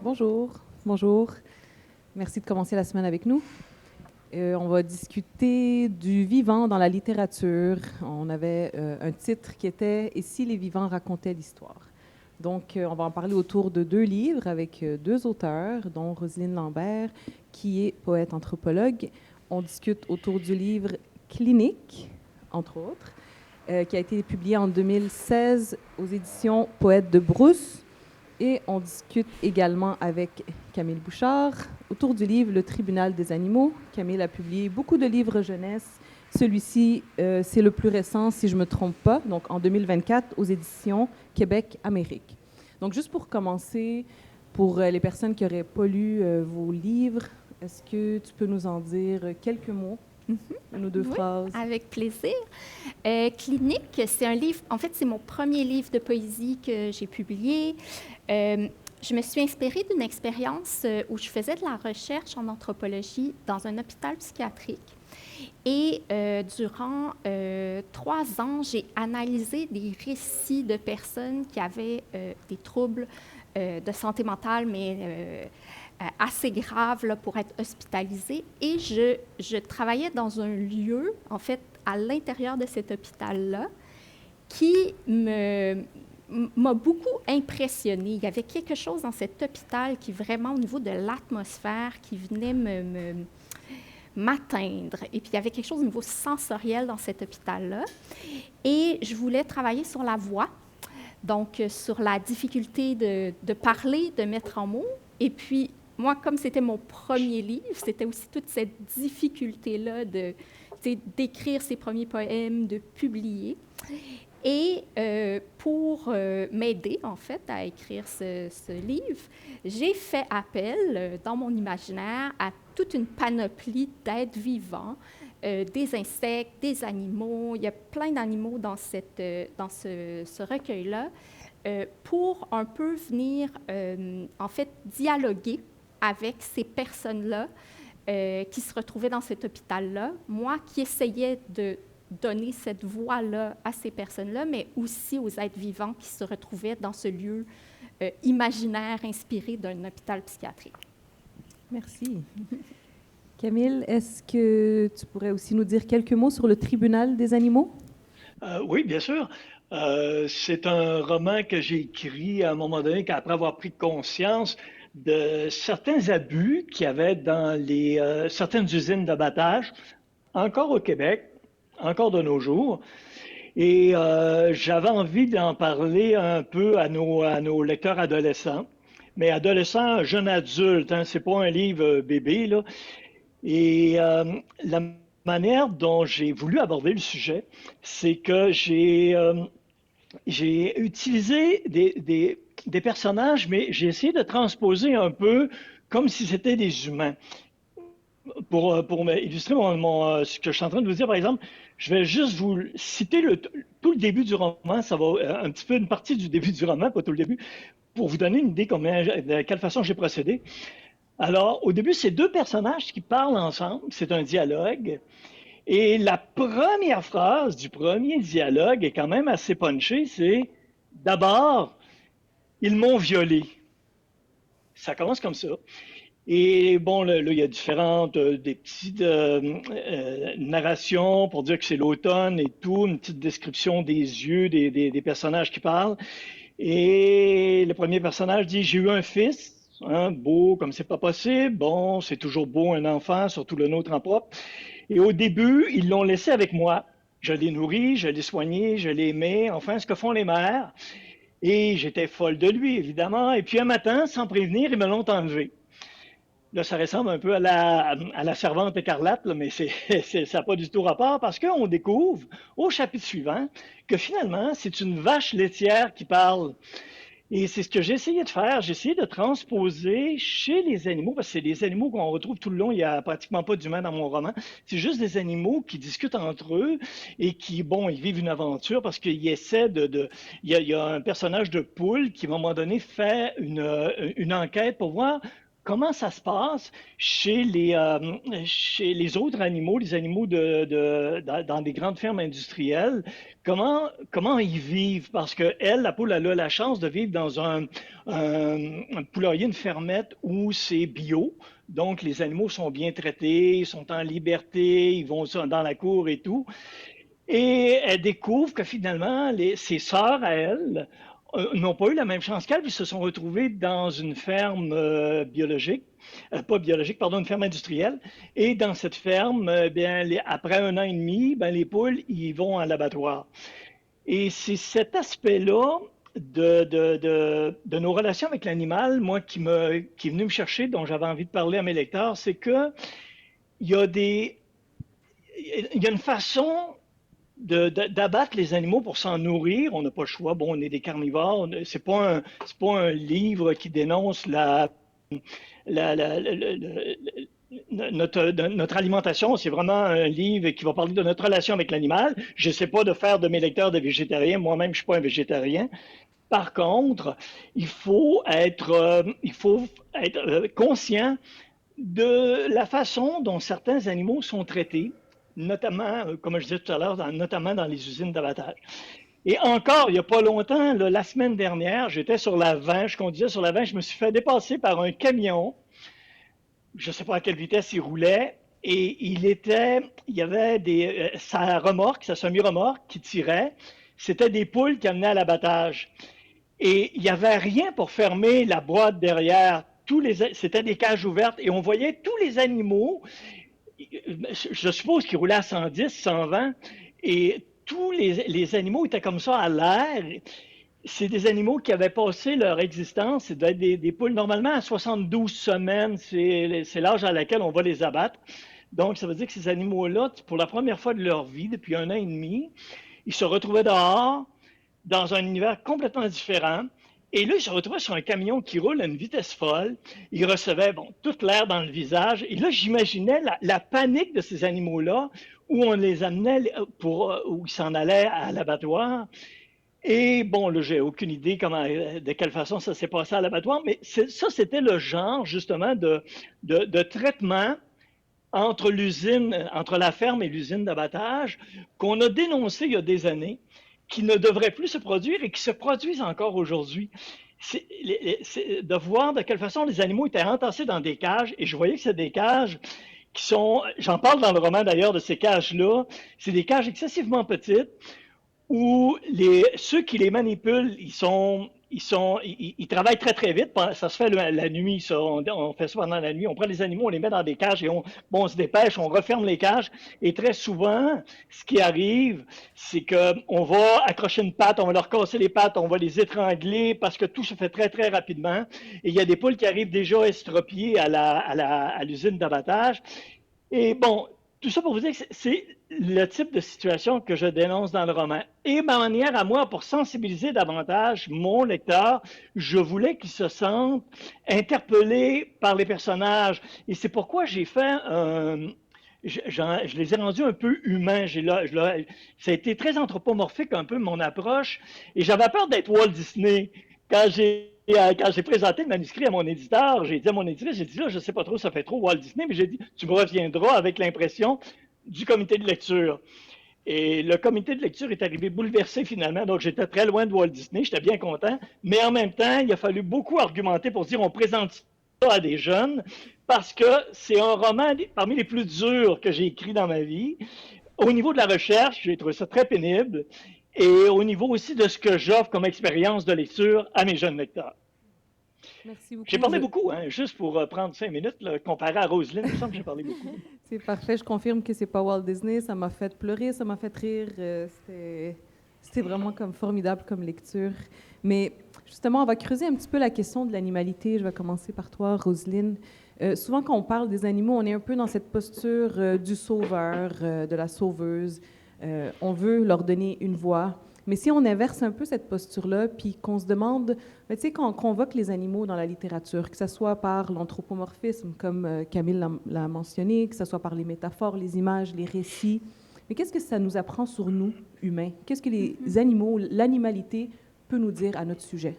Bonjour, bonjour. Merci de commencer la semaine avec nous. On va discuter du vivant dans la littérature. On avait un titre qui était « Et si les vivants racontaient l'histoire ». Donc, on va en parler autour de deux livres avec deux auteurs, dont Roselyne Lambert, qui est poète-anthropologue. On discute autour du livre « Clinique », entre autres, qui a été publié en 2016 aux éditions Poète de Brousse. Et on discute également avec Camille Bouchard autour du livre « Le tribunal des animaux ». Camille a publié beaucoup de livres jeunesse. Celui-ci, c'est le plus récent, si je ne me trompe pas, donc en 2024, aux éditions Québec-Amérique. Donc, juste pour commencer, pour les personnes qui n'auraient pas lu vos livres, est-ce que tu peux nous en dire quelques mots, une ou deux phrases? Avec plaisir. Clinique, c'est un livre, en fait, c'est mon premier livre de poésie que j'ai publié. Je me suis inspirée d'une expérience où je faisais de la recherche en anthropologie dans un hôpital psychiatrique. Et durant 3 ans, j'ai analysé des récits de personnes qui avaient des troubles de santé mentale, mais assez graves là, pour être hospitalisées. Et je travaillais dans un lieu, en fait, à l'intérieur de cet hôpital-là, qui m'a beaucoup impressionnée. Il y avait quelque chose dans cet hôpital qui, vraiment, au niveau de l'atmosphère, qui venait m'atteindre. Et puis, il y avait quelque chose au niveau sensoriel dans cet hôpital-là. Et je voulais travailler sur la voix, donc sur la difficulté de parler, de mettre en mots. Et puis, moi, comme c'était mon premier livre, c'était aussi toute cette difficulté-là d'écrire ses premiers poèmes, de publier. Et pour m'aider, en fait, à écrire ce livre, j'ai fait appel, dans mon imaginaire, à toute une panoplie d'êtres vivants, des insectes, des animaux. Il y a plein d'animaux dans ce recueil-là, pour un peu venir, en fait, dialoguer avec ces personnes-là qui se retrouvaient dans cet hôpital-là. Moi qui essayais de donner cette voix-là à ces personnes-là, mais aussi aux êtres vivants qui se retrouvaient dans ce lieu imaginaire inspiré d'un hôpital psychiatrique. Merci. Camille, est-ce que tu pourrais aussi nous dire quelques mots sur le tribunal des animaux? Oui, bien sûr. C'est un roman que j'ai écrit à un moment donné, après avoir pris conscience de certains abus qu'il y avait dans certaines usines d'abattage, encore au Québec, encore de nos jours. Et j'avais envie d'en parler un peu à nos lecteurs adolescents. Mais adolescents, jeunes adultes, hein, c'est pas un livre bébé, là. Et la manière dont j'ai voulu aborder le sujet, c'est que j'ai utilisé des personnages, mais j'ai essayé de transposer un peu comme si c'était des humains. Pour illustrer ce que je suis en train de vous dire, par exemple, je vais juste vous citer tout le début du roman. Ça va un petit peu une partie du début du roman, pas tout le début, pour vous donner une idée de quelle façon j'ai procédé. Alors, au début, c'est deux personnages qui parlent ensemble. C'est un dialogue. Et la première phrase du premier dialogue est quand même assez punchée. C'est d'abord, ils m'ont violé. Ça commence comme ça. Et bon, là, il y a différentes, des petites narrations pour dire que c'est l'automne et tout, une petite description des yeux des personnages qui parlent. Et le premier personnage dit, j'ai eu un fils, hein, beau comme c'est pas possible. Bon, c'est toujours beau un enfant, surtout le nôtre en propre. Et au début, ils l'ont laissé avec moi. Je l'ai nourri, je l'ai soigné, je l'ai aimé, enfin, ce que font les mères. Et j'étais folle de lui, évidemment. Et puis un matin, sans prévenir, ils me l'ont enlevé. Là, ça ressemble un peu à la servante écarlate, là, mais ça n'a pas du tout rapport parce qu'on découvre au chapitre suivant que finalement, c'est une vache laitière qui parle. Et c'est ce que j'ai essayé de faire. J'ai essayé de transposer chez les animaux, parce que c'est des animaux qu'on retrouve tout le long. Il n'y a pratiquement pas d'humains dans mon roman. C'est juste des animaux qui discutent entre eux et qui, bon, ils vivent une aventure parce qu'ils essaient il y a un personnage de poule qui, à un moment donné, fait une enquête pour voir comment ça se passe chez chez les autres animaux, les animaux dans des grandes fermes industrielles, comment ils vivent? Parce que elle, la poule, elle a la chance de vivre dans un poulailler, une fermette où c'est bio. Donc, les animaux sont bien traités, ils sont en liberté, ils vont dans la cour et tout. Et elle découvre que finalement, ses sœurs à elle n'ont pas eu la même chance qu'elle, puis se sont retrouvées dans une ferme biologique, pas biologique, pardon, une ferme industrielle. Et dans cette ferme, bien, après 1 an et demi, ben, les poules, ils vont à l'abattoir. Et c'est cet aspect-là de nos relations avec l'animal, moi, qui est venu me chercher, dont j'avais envie de parler à mes lecteurs, c'est que il y a il y a une façon d'abattre les animaux pour s'en nourrir. On n'a pas le choix. Bon, on est des carnivores. C'est pas un livre qui dénonce la- la- la- notre alimentation. C'est vraiment un livre qui va parler de notre relation avec l'animal. Je ne sais pas de faire de mes lecteurs des végétariens. Moi-même, je ne suis pas un végétarien. Par contre, il faut être conscient de la façon dont certains animaux sont traités, notamment, comme je disais tout à l'heure, notamment dans les usines d'abattage. Et encore, il n'y a pas longtemps, là, la semaine dernière, j'étais sur la 20, je conduisais sur la 20, je me suis fait dépasser par un camion. Je ne sais pas à quelle vitesse il roulait. Et il y avait sa remorque, sa semi-remorque qui tirait. C'était des poules qui amenaient à l'abattage. Et il n'y avait rien pour fermer la boîte derrière. C'était des cages ouvertes et on voyait tous les animaux. Je suppose qu'ils roulaient à 110, 120 et tous les animaux étaient comme ça à l'air. C'est des animaux qui avaient passé leur existence. C'est des poules normalement à 72 semaines. C'est l'âge à laquelle on va les abattre. Donc, ça veut dire que ces animaux-là, pour la première fois de leur vie, depuis 1 an et demi, ils se retrouvaient dehors dans un univers complètement différent. Et là, il se retrouvait sur un camion qui roule à une vitesse folle. Il recevait toute l'air dans le visage. Et là, j'imaginais la panique de ces animaux-là où on les amenait où ils s'en allaient à l'abattoir. Et bon, là, j'ai aucune idée de quelle façon ça s'est passé à l'abattoir, mais ça, c'était le genre, justement, de traitement entre la ferme et l'usine d'abattage qu'on a dénoncé il y a des années, qui ne devraient plus se produire et qui se produisent encore aujourd'hui. C'est de voir de quelle façon les animaux étaient entassés dans des cages, et je voyais que c'est des cages j'en parle dans le roman d'ailleurs de ces cages-là, c'est des cages excessivement petites, où ceux qui les manipulent, ils travaillent très, très vite. Ça se fait la nuit, ça. On fait ça pendant la nuit. On prend les animaux, on les met dans des cages et on se dépêche, on referme les cages. Et très souvent, ce qui arrive, c'est qu'on va accrocher une patte, on va leur casser les pattes, on va les étrangler parce que tout se fait très, très rapidement. Et il y a des poules qui arrivent déjà estropiées à l'usine d'abattage. Et bon, tout ça pour vous dire que c'est le type de situation que je dénonce dans le roman. Et ma manière à moi, pour sensibiliser davantage mon lecteur, je voulais qu'il se sente interpellé par les personnages. Et c'est pourquoi j'ai fait je les ai rendus un peu humains. Ça a été très anthropomorphique un peu mon approche. Et j'avais peur d'être Walt Disney. Quand j'ai présenté le manuscrit à mon éditeur, j'ai dit à mon éditrice, j'ai dit là, je ne sais pas trop, ça fait trop Walt Disney, mais j'ai dit, tu me reviendras avec l'impression du comité de lecture. Et le comité de lecture est arrivé bouleversé finalement, donc j'étais très loin de Walt Disney, j'étais bien content, mais en même temps, il a fallu beaucoup argumenter pour dire on présente ça à des jeunes, parce que c'est un roman parmi les plus durs que j'ai écrit dans ma vie. Au niveau de la recherche, j'ai trouvé ça très pénible, et au niveau aussi de ce que j'offre comme expérience de lecture à mes jeunes lecteurs. Merci beaucoup. J'ai parlé beaucoup, hein, juste pour prendre 5 minutes, là, comparé à Roselyne, il me semble que j'ai parlé beaucoup. C'est parfait, je confirme que c'est pas Walt Disney, ça m'a fait pleurer, ça m'a fait rire, c'était vraiment comme formidable comme lecture. Mais justement, on va creuser un petit peu la question de l'animalité. Je vais commencer par toi, Roselyne. Souvent, quand on parle des animaux, on est un peu dans cette posture du sauveur, de la sauveuse. On veut leur donner une voix. Mais si on inverse un peu cette posture-là, puis qu'on se demande, tu sais, quand on convoque les animaux dans la littérature, que ce soit par l'anthropomorphisme, comme Camille l'a mentionné, que ce soit par les métaphores, les images, les récits, mais qu'est-ce que ça nous apprend sur nous, humains? Qu'est-ce que les animaux, l'animalité peut nous dire à notre sujet?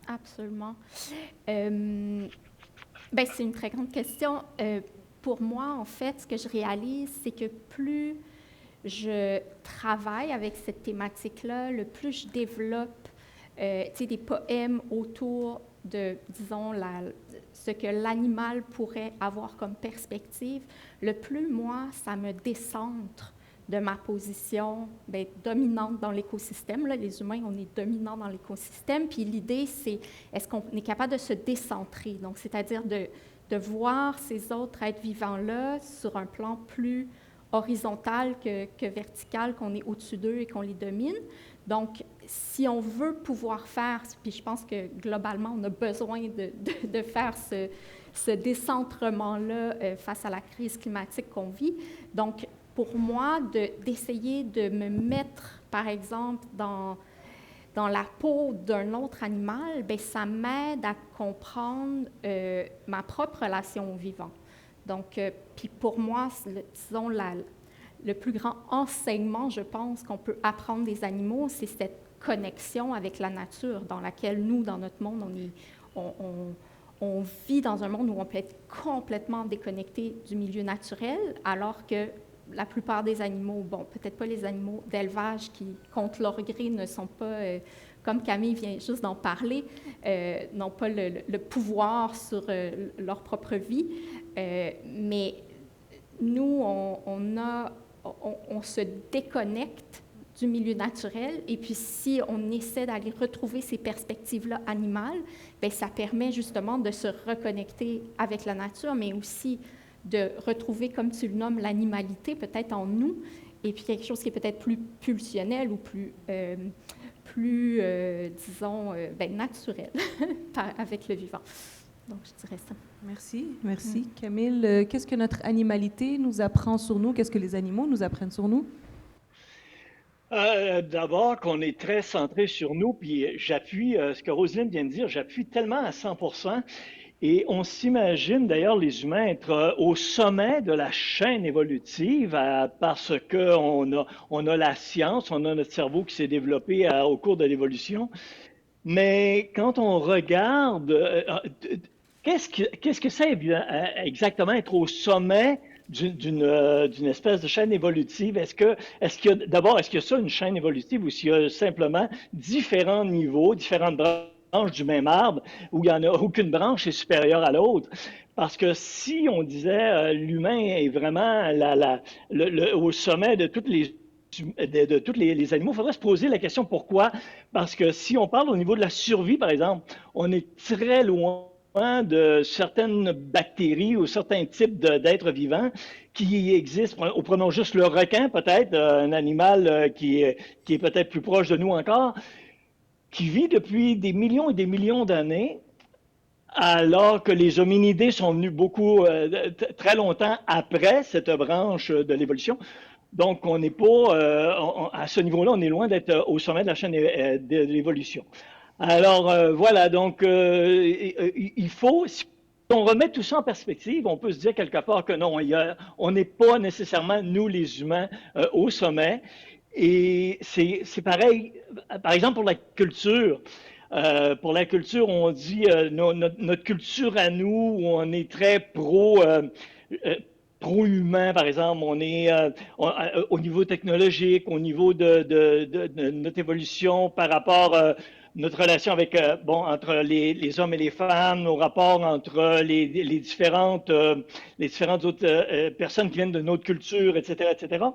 Absolument. Bien, c'est une très grande question. Pour moi, en fait, ce que je réalise, c'est que plus je travaille avec cette thématique-là, le plus je développe des poèmes autour de, disons, ce que l'animal pourrait avoir comme perspective, le plus, moi, ça me décentre de ma position dominante dans l'écosystème. Là, les humains, on est dominants dans l'écosystème. Puis l'idée, c'est est-ce qu'on est capable de se décentrer? Donc, c'est-à-dire de voir ces autres êtres vivants-là sur un plan plus horizontal que vertical, qu'on est au-dessus d'eux et qu'on les domine. Donc, si on veut pouvoir faire, puis je pense que globalement, on a besoin de faire ce décentrement-là face à la crise climatique qu'on vit. Donc, pour moi, d'essayer de me mettre, par exemple, dans la peau d'un autre animal, bien, ça m'aide à comprendre ma propre relation au vivant. Donc, puis pour moi, disons, le plus grand enseignement, je pense, qu'on peut apprendre des animaux, c'est cette connexion avec la nature dans laquelle nous, dans notre monde, on vit dans un monde où on peut être complètement déconnecté du milieu naturel, alors que la plupart des animaux, bon, peut-être pas les animaux d'élevage qui, contre leur gré, ne sont pas, comme Camille vient juste d'en parler, n'ont pas le pouvoir sur leur propre vie. Mais nous, on se déconnecte du milieu naturel, et puis si on essaie d'aller retrouver ces perspectives-là animales, bien, ça permet justement de se reconnecter avec la nature, mais aussi de retrouver, comme tu le nommes, l'animalité peut-être en nous, et puis quelque chose qui est peut-être plus pulsionnel ou plus disons, naturel avec le vivant. Donc, je dirais ça. Merci, merci. Camille, qu'est-ce que notre animalité nous apprend sur nous? Qu'est-ce que les animaux nous apprennent sur nous? D'abord, qu'on est très centré sur nous, puis j'appuie ce que Roselyne vient de dire, j'appuie tellement à 100%. Et on s'imagine d'ailleurs les humains être au sommet de la chaîne évolutive parce qu'on a la science, on a notre cerveau qui s'est développé au cours de l'évolution. Mais quand on regarde, qu'est-ce que c'est exactement être au sommet d'une espèce de chaîne évolutive? D'abord, est-ce qu'il y a ça, une chaîne évolutive, ou s'il y a simplement différents niveaux, différentes branches du même arbre, où il n'y en a aucune branche est supérieure à l'autre? Parce que si on disait l'humain est vraiment au sommet de toutes de tous les animaux, il faudrait se poser la question pourquoi. Parce que si on parle au niveau de la survie, par exemple, on est très loin de certaines bactéries ou certains types d'êtres vivants qui existent. Prenons juste le requin, peut-être, un animal qui est peut-être plus proche de nous encore, qui vit depuis des millions et des millions d'années, alors que les hominidés sont venus très longtemps après cette branche de l'évolution. Donc, on n'est pas, à ce niveau-là, on est loin d'être au sommet de la chaîne de l'évolution. Alors, voilà, donc, il faut, si on remet tout ça en perspective, on peut se dire quelque part que non, on n'est pas nécessairement, nous les humains, au sommet. Et c'est pareil, par exemple, pour la culture. Pour la culture, on dit notre culture à nous, on est très pro-humain, par exemple. On est au niveau technologique, au niveau de notre évolution par rapport notre relation avec entre les hommes et les femmes, nos rapports entre les différentes autres personnes qui viennent de notre culture, etc., etc.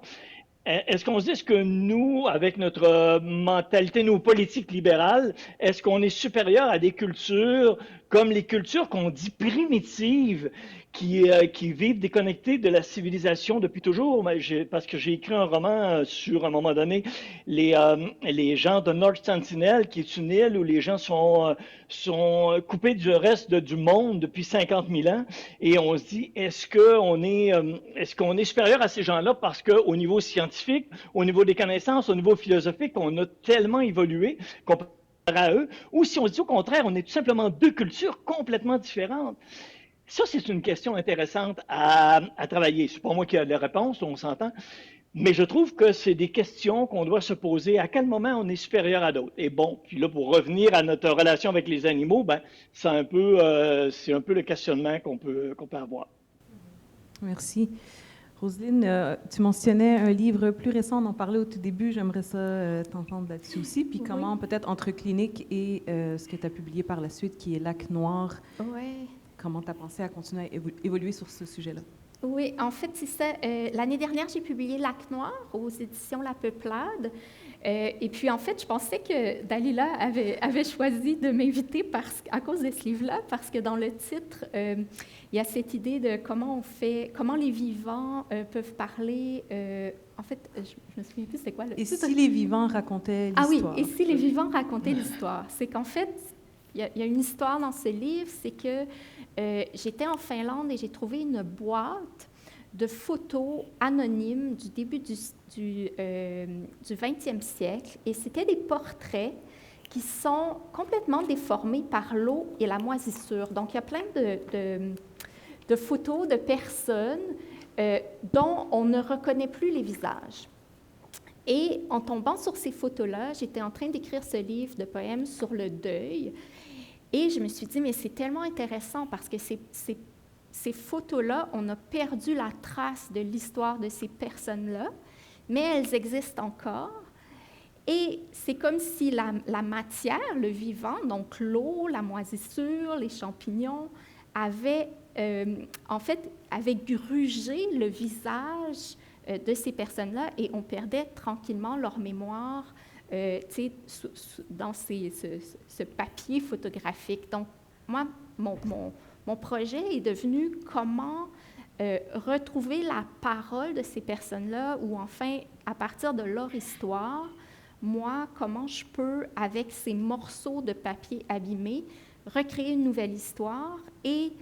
Est-ce qu'on se dit que nous, avec notre mentalité, nos politiques libérales, est-ce qu'on est supérieur à des cultures comme les cultures qu'on dit primitives, qui vivent déconnectées de la civilisation depuis toujours? Parce que j'ai écrit un roman sur, à un moment donné, les gens de North Sentinel, qui est une île où les gens sont coupés du reste du monde depuis 50 000 ans. Et on se dit, est-ce qu'on est supérieur à ces gens-là parce qu'au niveau scientifique, au niveau des connaissances, au niveau philosophique, on a tellement évolué comparé à eux, ou si on se dit au contraire, on est tout simplement deux cultures complètement différentes? Ça, c'est une question intéressante à travailler. C'est pas moi qui ai la réponse, on s'entend. Mais je trouve que c'est des questions qu'on doit se poser. À quel moment on est supérieur à d'autres? Et bon, puis là, pour revenir à notre relation avec les animaux, ben, c'est un peu le questionnement qu'on peut avoir. Merci. Roselyne, tu mentionnais un livre plus récent, on en parlait au tout début, j'aimerais ça t'entendre là-dessus aussi, puis comment peut-être entre clinique et ce que tu as publié par la suite, qui est Lac Noir, comment tu as pensé à continuer à évoluer sur ce sujet-là? Oui, en fait, c'est ça. L'année dernière, j'ai publié Lac Noir aux éditions La Peuplade. Et puis, en fait, je pensais que Dalila avait choisi de m'inviter à cause de ce livre-là, parce que dans le titre, il y a cette idée de comment les vivants peuvent parler. En fait, je me souviens plus c'est quoi le titre. Et si les vivants racontaient l'histoire? Ah oui, et si les vivants racontaient l'histoire. C'est qu'en fait, il y a une histoire dans ce livre, c'est que j'étais en Finlande et j'ai trouvé une boîte de photos anonymes du début du 20e siècle. Et c'était des portraits qui sont complètement déformés par l'eau et la moisissure. Donc, il y a plein de photos de personnes dont on ne reconnaît plus les visages. Et en tombant sur ces photos-là, j'étais en train d'écrire ce livre de poèmes sur le deuil. Et je me suis dit, mais c'est tellement intéressant parce que ces photos-là, on a perdu la trace de l'histoire de ces personnes-là, mais elles existent encore. Et c'est comme si la matière, le vivant, donc l'eau, la moisissure, les champignons, avait grugé le visage de ces personnes-là et on perdait tranquillement leur mémoire dans ce papier photographique. Donc, moi, mon projet est devenu comment retrouver la parole de ces personnes-là ou enfin, à partir de leur histoire, moi, comment je peux, avec ces morceaux de papier abîmés, recréer une nouvelle histoire et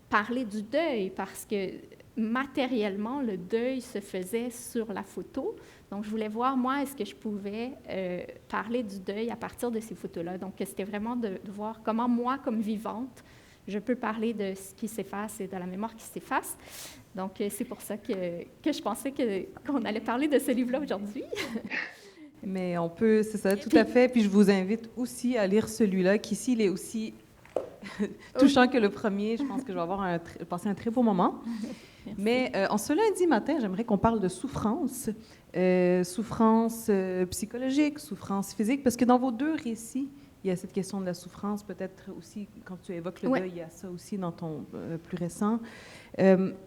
parler du deuil parce que matériellement, le deuil se faisait sur la photo. Donc, je voulais voir, moi, est-ce que je pouvais parler du deuil à partir de ces photos-là. Donc, c'était vraiment de voir comment, moi, comme vivante, je peux parler de ce qui s'efface et de la mémoire qui s'efface. Donc, c'est pour ça que je pensais qu'on allait parler de ce livre-là aujourd'hui. Mais on peut, c'est ça, tout à fait. Puis je vous invite aussi à lire celui-là, qui ici, il est aussi touchant que le premier. Je pense que je vais avoir passé un très beau moment. Merci. Mais en ce lundi matin, j'aimerais qu'on parle de souffrance. Souffrance psychologique, souffrance physique, parce que dans vos deux récits, il y a cette question de la souffrance, peut-être aussi, quand tu évoques le deuil, il y a ça aussi dans ton plus récent.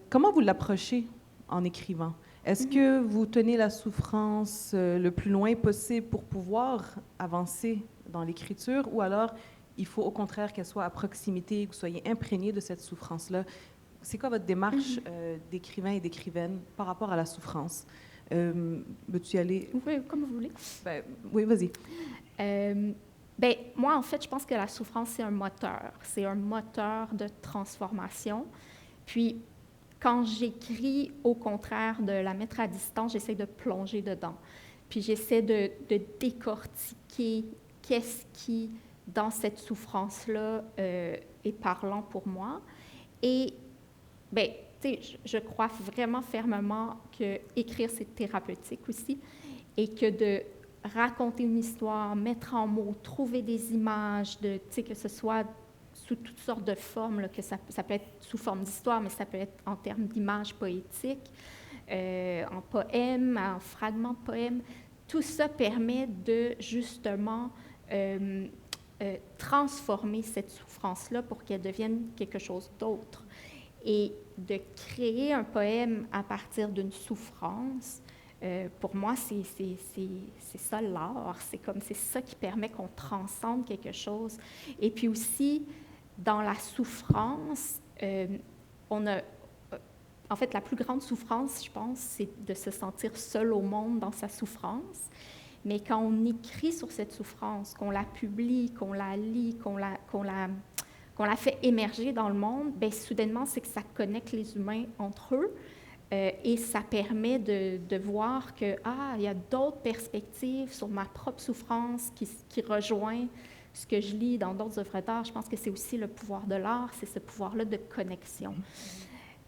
Comment vous l'approchez en écrivant? Est-ce que vous tenez la souffrance le plus loin possible pour pouvoir avancer dans l'écriture, ou alors il faut au contraire qu'elle soit à proximité, que vous soyez imprégné de cette souffrance-là? C'est quoi votre démarche d'écrivain et d'écrivaine par rapport à la souffrance? Veux-tu y aller? Oui, comme vous voulez. Oui, vas-y. Moi, en fait, je pense que la souffrance, c'est un moteur. C'est un moteur de transformation. Puis, quand j'écris, au contraire de la mettre à distance, j'essaie de plonger dedans. Puis, j'essaie de décortiquer qu'est-ce qui, dans cette souffrance-là, est parlant pour moi. Et, je crois vraiment fermement que écrire, c'est thérapeutique aussi, et que de raconter une histoire, mettre en mots, trouver des images, que ce soit sous toutes sortes de formes, là, que ça peut être sous forme d'histoire, mais ça peut être en termes d'images poétiques, en poèmes, en fragments de poèmes. Tout ça permet de, justement, transformer cette souffrance-là pour qu'elle devienne quelque chose d'autre. Et de créer un poème à partir d'une souffrance, pour moi, c'est ça l'art. C'est ça qui permet qu'on transcende quelque chose. Et puis aussi, dans la souffrance, en fait, la plus grande souffrance, je pense, c'est de se sentir seul au monde dans sa souffrance. Mais quand on écrit sur cette souffrance, qu'on la publie, qu'on la lit, qu'on la fait émerger dans le monde, bien, soudainement, c'est que ça connecte les humains entre eux. Et ça permet de voir que, il y a d'autres perspectives sur ma propre souffrance qui rejoint ce que je lis dans d'autres œuvres d'art. Je pense que c'est aussi le pouvoir de l'art, c'est ce pouvoir-là de connexion.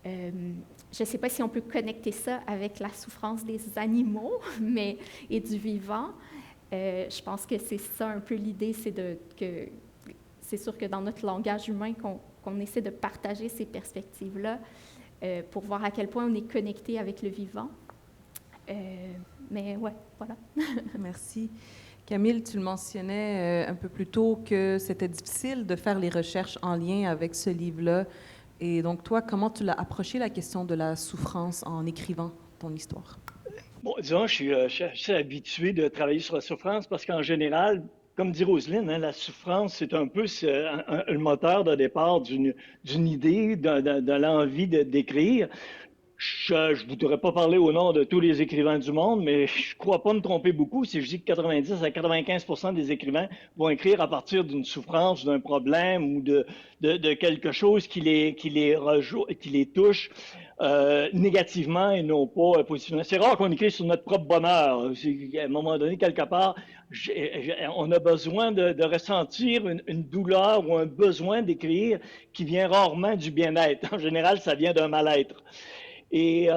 Je ne sais pas si on peut connecter ça avec la souffrance des animaux et du vivant. Je pense que c'est ça un peu l'idée, c'est sûr que dans notre langage humain, qu'on essaie de partager ces perspectives-là pour voir à quel point on est connecté avec le vivant. Mais ouais, voilà. Merci. Camille, tu le mentionnais un peu plus tôt que c'était difficile de faire les recherches en lien avec ce livre-là. Et donc, toi, comment tu l'as approché la question de la souffrance en écrivant ton histoire? Bon, disons, je suis habitué de travailler sur la souffrance parce qu'en général, comme dit Roselyne, hein, la souffrance, c'est un peu le moteur de départ d'une idée, de l'envie d'écrire. Je ne voudrais pas parler au nom de tous les écrivains du monde, mais je ne crois pas me tromper beaucoup si je dis que 90 à 95% des écrivains vont écrire à partir d'une souffrance, d'un problème ou de quelque chose qui les touche négativement et non pas positivement. C'est rare qu'on écrive sur notre propre bonheur. À un moment donné, quelque part, on a besoin de ressentir une douleur ou un besoin d'écrire qui vient rarement du bien-être. En général, ça vient d'un mal-être. Et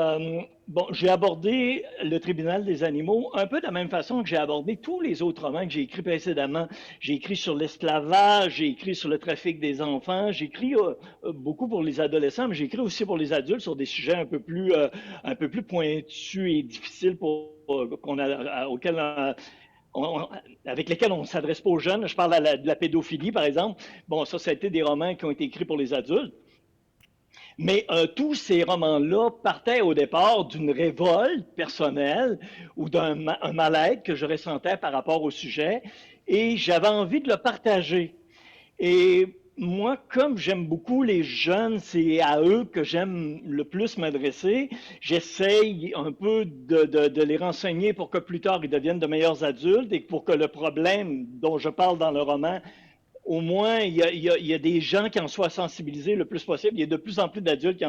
bon, j'ai abordé le tribunal des animaux un peu de la même façon que j'ai abordé tous les autres romans que j'ai écrits précédemment. J'ai écrit sur l'esclavage, j'ai écrit sur le trafic des enfants, j'ai écrit beaucoup pour les adolescents, mais j'ai écrit aussi pour les adultes sur des sujets un peu plus pointus et difficiles auxquels avec lesquels on ne s'adresse pas aux jeunes. Je parle de la pédophilie, par exemple. Bon, ça a été des romans qui ont été écrits pour les adultes. Mais tous ces romans-là partaient au départ d'une révolte personnelle ou d'un mal-être que je ressentais par rapport au sujet et j'avais envie de le partager. Et moi, comme j'aime beaucoup les jeunes, c'est à eux que j'aime le plus m'adresser. J'essaye un peu de les renseigner pour que plus tard ils deviennent de meilleurs adultes et pour que le problème dont je parle dans le roman au moins, il y a des gens qui en soient sensibilisés le plus possible. Il y a de plus en plus d'adultes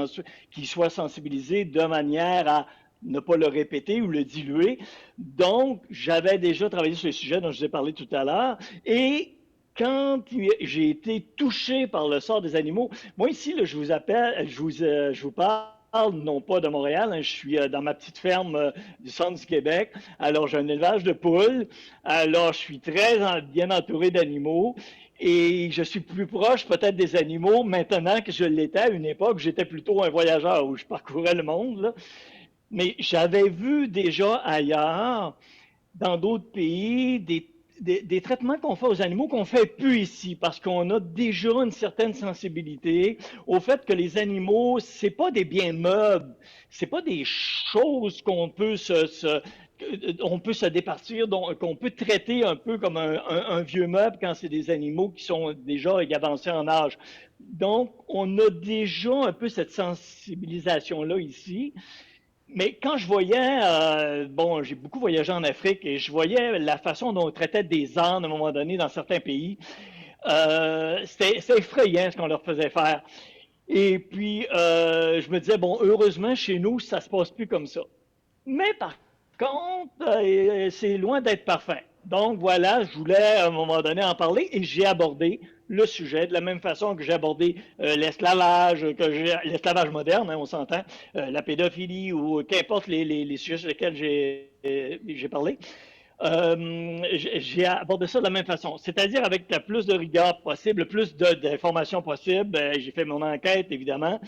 qui soient sensibilisés de manière à ne pas le répéter ou le diluer. Donc, j'avais déjà travaillé sur le sujet dont je vous ai parlé tout à l'heure. Et quand j'ai été touché par le sort des animaux, moi ici, là, je vous parle non pas de Montréal, hein, je suis dans ma petite ferme du centre du Québec. Alors, j'ai un élevage de poules. Alors, je suis très bien entouré d'animaux. Et je suis plus proche peut-être des animaux maintenant que je l'étais à une époque. J'étais plutôt un voyageur où je parcourais le monde. Là. Mais j'avais vu déjà ailleurs, dans d'autres pays, des traitements qu'on fait aux animaux qu'on fait plus ici parce qu'on a déjà une certaine sensibilité au fait que les animaux, c'est pas des biens meubles, c'est pas des choses qu'on peut on peut se départir, qu'on peut traiter un peu comme un vieux meuble quand c'est des animaux qui sont déjà avancés en âge. Donc, on a déjà un peu cette sensibilisation-là ici. Mais quand je voyais, bon, j'ai beaucoup voyagé en Afrique et je voyais la façon dont on traitait des ânes à un moment donné dans certains pays, c'était effrayant ce qu'on leur faisait faire. Et puis, je me disais, bon, heureusement, chez nous, ça se passe plus comme ça. Mais par contre, c'est loin d'être parfait. Donc voilà, je voulais à un moment donné en parler et j'ai abordé le sujet de la même façon que j'ai abordé l'esclavage, l'esclavage moderne, hein, on s'entend, la pédophilie ou qu'importe les sujets sur lesquels j'ai parlé. J'ai abordé ça de la même façon, c'est-à-dire avec le plus de rigueur possible, le plus d'informations possible. J'ai fait mon enquête, évidemment.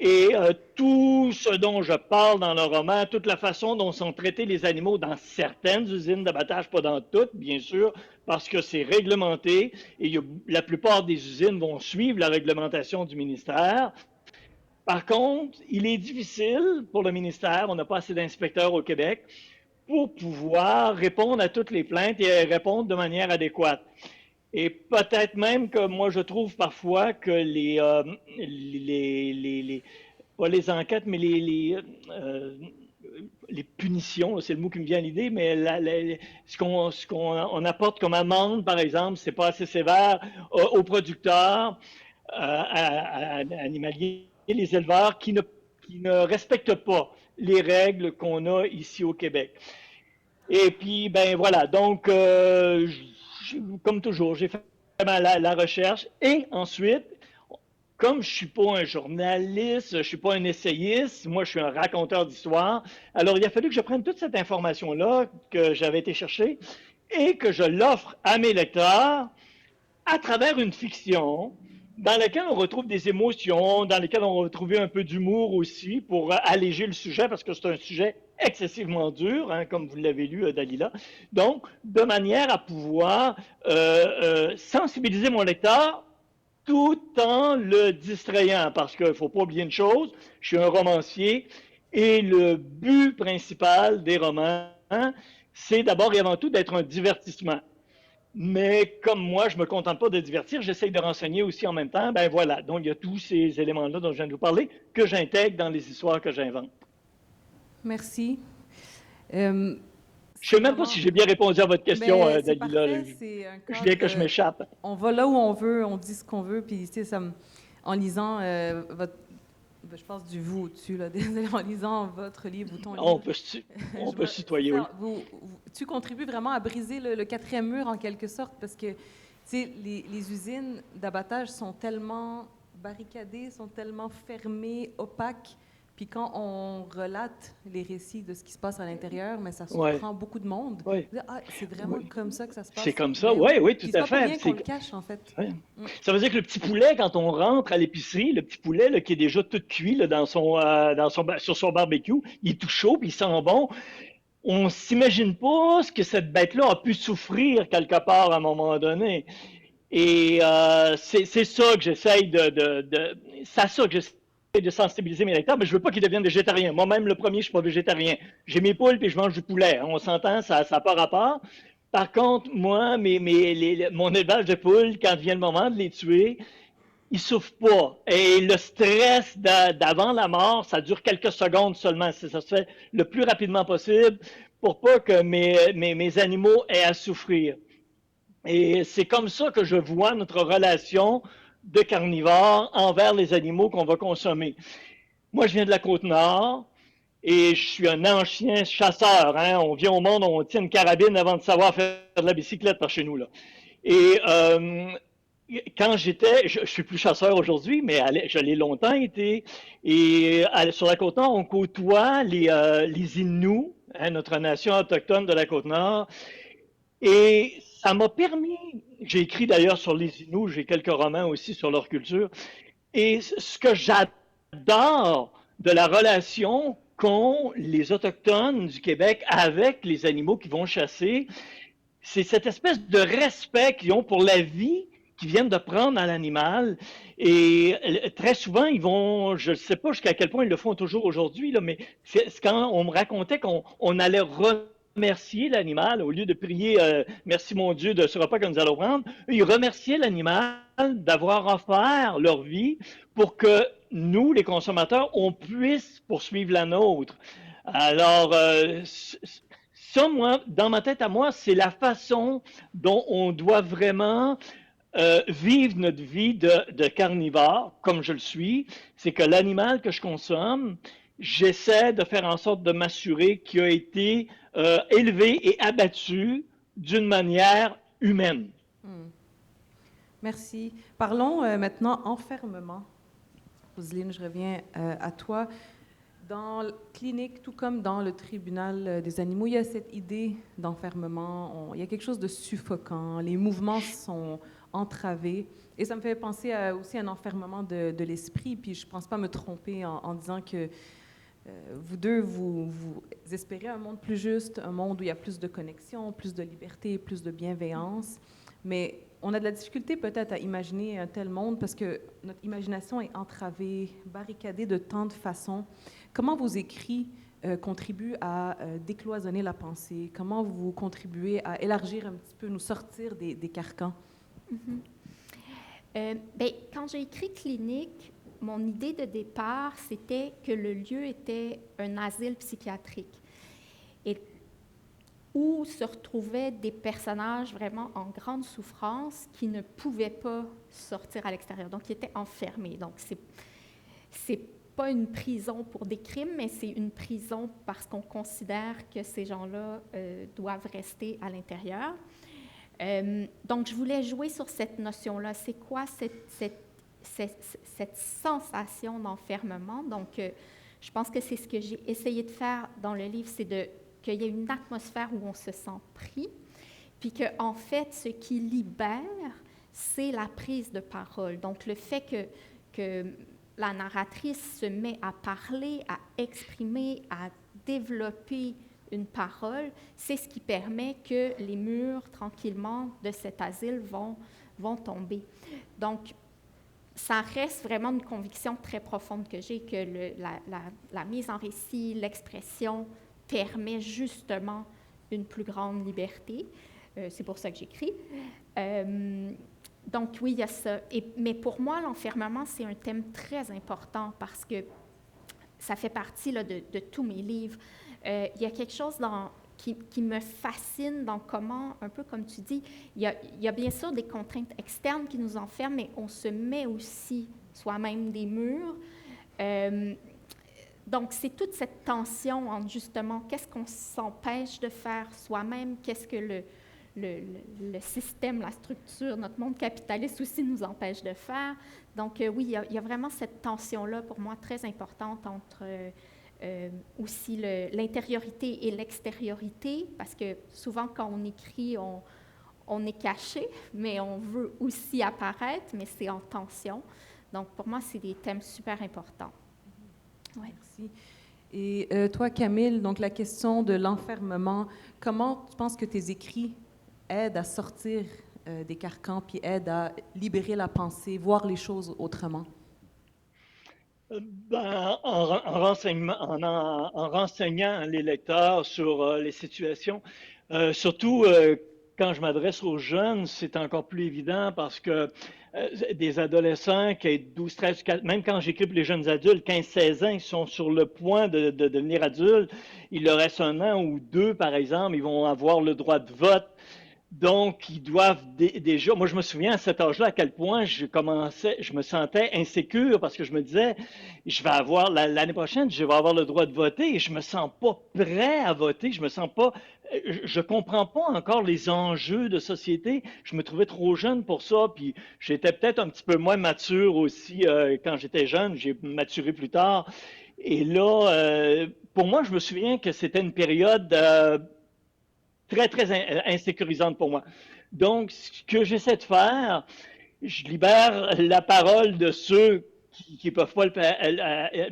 Et tout ce dont je parle dans le roman, toute la façon dont sont traités les animaux dans certaines usines d'abattage, pas dans toutes, bien sûr, parce que c'est réglementé et la plupart des usines vont suivre la réglementation du ministère. Par contre, il est difficile pour le ministère, on n'a pas assez d'inspecteurs au Québec, pour pouvoir répondre à toutes les plaintes et répondre de manière adéquate. Et peut-être même que moi, je trouve parfois que pas les enquêtes, mais les punitions, c'est le mot qui me vient à l'idée, mais ce qu'on apporte comme amende, par exemple, c'est pas assez sévère aux producteurs animaliers, les éleveurs qui ne respectent pas les règles qu'on a ici au Québec. Et puis, ben voilà, donc, comme toujours, j'ai fait la recherche et ensuite, comme je suis pas un journaliste, je suis pas un essayiste, moi je suis un raconteur d'histoire, alors il a fallu que je prenne toute cette information-là que j'avais été chercher et que je l'offre à mes lecteurs à travers une fiction dans laquelle on retrouve des émotions, dans laquelle on va retrouver un peu d'humour aussi pour alléger le sujet, parce que c'est un sujet excessivement dur, hein, comme vous l'avez lu, Dalila. Donc, de manière à pouvoir sensibiliser mon lecteur tout en le distrayant, parce qu'il ne faut pas oublier une chose, je suis un romancier, et le but principal des romans, c'est d'abord et avant tout d'être un divertissement. Mais comme moi, je ne me contente pas de divertir, j'essaye de renseigner aussi en même temps. Ben voilà, donc il y a tous ces éléments-là dont je viens de vous parler que j'intègre dans les histoires que j'invente. Merci. Je ne sais même pas si j'ai bien répondu à votre question, c'est Dalila. parfait, c'est un Je viens que je m'échappe. On va là où on veut, on dit ce qu'on veut, puis tu sais, en lisant je pense du vous au-dessus, là, désolé, en lisant votre livre ou ton livre. On peut se tutoyer, oui. Tu contribues vraiment à briser le quatrième mur, en quelque sorte, parce que, tu sais, les usines d'abattage sont tellement barricadées, sont tellement surfermées, opaques, puis quand on relate les récits de ce qui se passe à l'intérieur, mais ça surprend beaucoup de monde. Ah, c'est vraiment comme ça que ça se passe. C'est comme ça, oui, tout à fait. C'est pas bien qu'on le cache, en fait. Ça veut dire que le petit poulet, quand on rentre à l'épicerie, le petit poulet là, qui est déjà tout cuit là, sur son barbecue, il est tout chaud, puis il sent bon. On ne s'imagine pas ce que cette bête-là a pu souffrir quelque part à un moment donné. Et c'est ça que j'essaye c'est ça que j'essaye de sensibiliser mes lecteurs, mais je veux pas qu'ils deviennent végétariens. Moi-même, le premier, je suis pas végétarien. J'ai mes poules puis je mange du poulet. On s'entend, ça n'a pas rapport. Par contre, moi, mon élevage de poules, quand vient le moment de les tuer, ils souffrent pas. Et le stress d'avant la mort, ça dure quelques secondes seulement. Ça se fait le plus rapidement possible pour pas que mes animaux aient à souffrir. Et c'est comme ça que je vois notre relation de carnivore envers les animaux qu'on va consommer. Moi, je viens de la Côte-Nord et je suis un ancien chasseur. Hein. On vient au monde, on tient une carabine avant de savoir faire de la bicyclette par chez nous. Là. Et quand je suis plus chasseur aujourd'hui, mais je l'ai longtemps été. Et sur la Côte-Nord, on côtoie les Inuits, hein, notre nation autochtone de la Côte-Nord. Et ça m'a permis, j'ai écrit d'ailleurs sur les Inuits, j'ai quelques romans aussi sur leur culture, et ce que j'adore de la relation qu'ont les Autochtones du Québec avec les animaux qui vont chasser, c'est cette espèce de respect qu'ils ont pour la vie qu'ils viennent de prendre à l'animal. Et très souvent, ils vont, je ne sais pas jusqu'à quel point ils le font toujours aujourd'hui, mais c'est quand on me racontait qu'on allait remercier l'animal, au lieu de prier merci mon Dieu de ce repas que nous allons prendre, ils remerciaient l'animal d'avoir offert leur vie pour que nous, les consommateurs, on puisse poursuivre la nôtre. Alors, ça, moi, dans ma tête à moi, c'est la façon dont on doit vraiment vivre notre vie de carnivore, comme je le suis. C'est que l'animal que je consomme, j'essaie de faire en sorte de m'assurer qu'il a été élevé et abattu d'une manière humaine. Merci. Parlons maintenant enfermement. Roselyne, je reviens à toi. Dans la clinique, tout comme dans le tribunal des animaux, il y a cette idée d'enfermement. Il y a quelque chose de suffocant. Les mouvements sont entravés. Et ça me fait penser aussi à un enfermement de l'esprit. Puis je ne pense pas me tromper en disant que vous deux, vous espérez un monde plus juste, un monde où il y a plus de connexion, plus de liberté, plus de bienveillance. Mais on a de la difficulté peut-être à imaginer un tel monde parce que notre imagination est entravée, barricadée de tant de façons. Comment vos écrits contribuent à décloisonner la pensée? Comment vous contribuez à élargir un petit peu, nous sortir des carcans? Quand j'ai écrit Clinique, mon idée de départ, c'était que le lieu était un asile psychiatrique et où se retrouvaient des personnages vraiment en grande souffrance qui ne pouvaient pas sortir à l'extérieur, donc qui étaient enfermés. Donc, c'est pas une prison pour des crimes, mais c'est une prison parce qu'on considère que ces gens-là doivent rester à l'intérieur. Donc, je voulais jouer sur cette notion-là. C'est quoi cette cette sensation d'enfermement. Donc, je pense que c'est ce que j'ai essayé de faire dans le livre, c'est qu'il y ait une atmosphère où on se sent pris, puis qu'en fait, ce qui libère, c'est la prise de parole. Donc, le fait que la narratrice se met à parler, à exprimer, à développer une parole, c'est ce qui permet que les murs, tranquillement, de cet asile vont tomber. Donc, ça reste vraiment une conviction très profonde que j'ai, que la mise en récit, l'expression permet justement une plus grande liberté. C'est pour ça que j'écris. Donc oui, il y a ça. Mais pour moi, l'enfermement, c'est un thème très important parce que ça fait partie là, de tous mes livres. Il y a quelque chose qui me fascine dans comment, un peu comme tu dis, il y a bien sûr des contraintes externes qui nous enferment, mais on se met aussi soi-même des murs. Donc, c'est toute cette tension entre justement qu'est-ce qu'on s'empêche de faire soi-même, qu'est-ce que le système, la structure, notre monde capitaliste aussi nous empêche de faire. Donc, oui, il y a vraiment cette tension-là pour moi très importante entre aussi l'intériorité et l'extériorité, parce que souvent quand on écrit, on est caché, mais on veut aussi apparaître, mais c'est en tension. Donc, pour moi, c'est des thèmes super importants. Ouais. Merci. Et toi, Camille, donc la question de l'enfermement, comment tu penses que tes écrits aident à sortir des carcans, puis aident à libérer la pensée, voir les choses autrement? En renseignant les lecteurs sur les situations, surtout quand je m'adresse aux jeunes, c'est encore plus évident parce que des adolescents qui ont 12, 13, 14, même quand j'écris pour les jeunes adultes, 15, 16 ans, ils sont sur le point de devenir adultes. Il leur reste 1 an ou 2, par exemple, ils vont avoir le droit de vote. Donc, ils doivent déjà. Moi, je me souviens à cet âge-là à quel point je me sentais insécure parce que je me disais, je vais avoir l'année prochaine, je vais avoir le droit de voter et je me sens pas prêt à voter. Je me sens pas, je comprends pas encore les enjeux de société. Je me trouvais trop jeune pour ça, puis j'étais peut-être un petit peu moins mature aussi quand j'étais jeune. J'ai maturé plus tard. Et là, pour moi, je me souviens que c'était une période très, très insécurisante pour moi. Donc, ce que j'essaie de faire, je libère la parole de ceux qui ne peuvent pas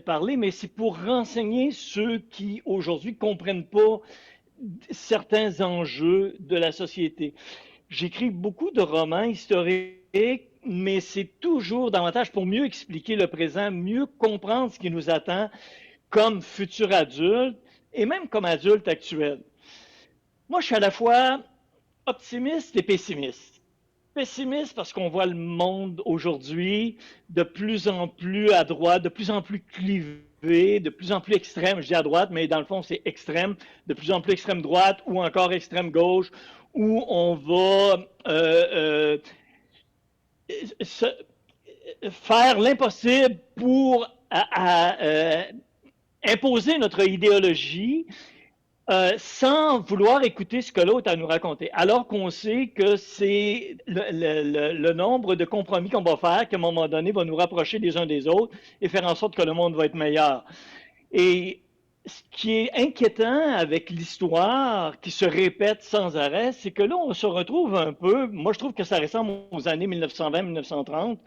parler, mais c'est pour renseigner ceux qui, aujourd'hui, ne comprennent pas certains enjeux de la société. J'écris beaucoup de romans historiques, mais c'est toujours davantage pour mieux expliquer le présent, mieux comprendre ce qui nous attend comme futurs adultes et même comme adultes actuels. Moi, je suis à la fois optimiste et pessimiste. Pessimiste parce qu'on voit le monde aujourd'hui de plus en plus à droite, de plus en plus clivé, de plus en plus extrême. Je dis à droite, mais dans le fond, c'est extrême, de plus en plus extrême droite ou encore extrême gauche, où on va faire l'impossible pour imposer notre idéologie sans vouloir écouter ce que l'autre a à nous raconter, alors qu'on sait que c'est le nombre de compromis qu'on va faire, qu'à un moment donné, va nous rapprocher les uns des autres et faire en sorte que le monde va être meilleur. Et ce qui est inquiétant avec l'histoire qui se répète sans arrêt, c'est que là, on se retrouve un peu, moi je trouve que ça ressemble aux années 1920-1930,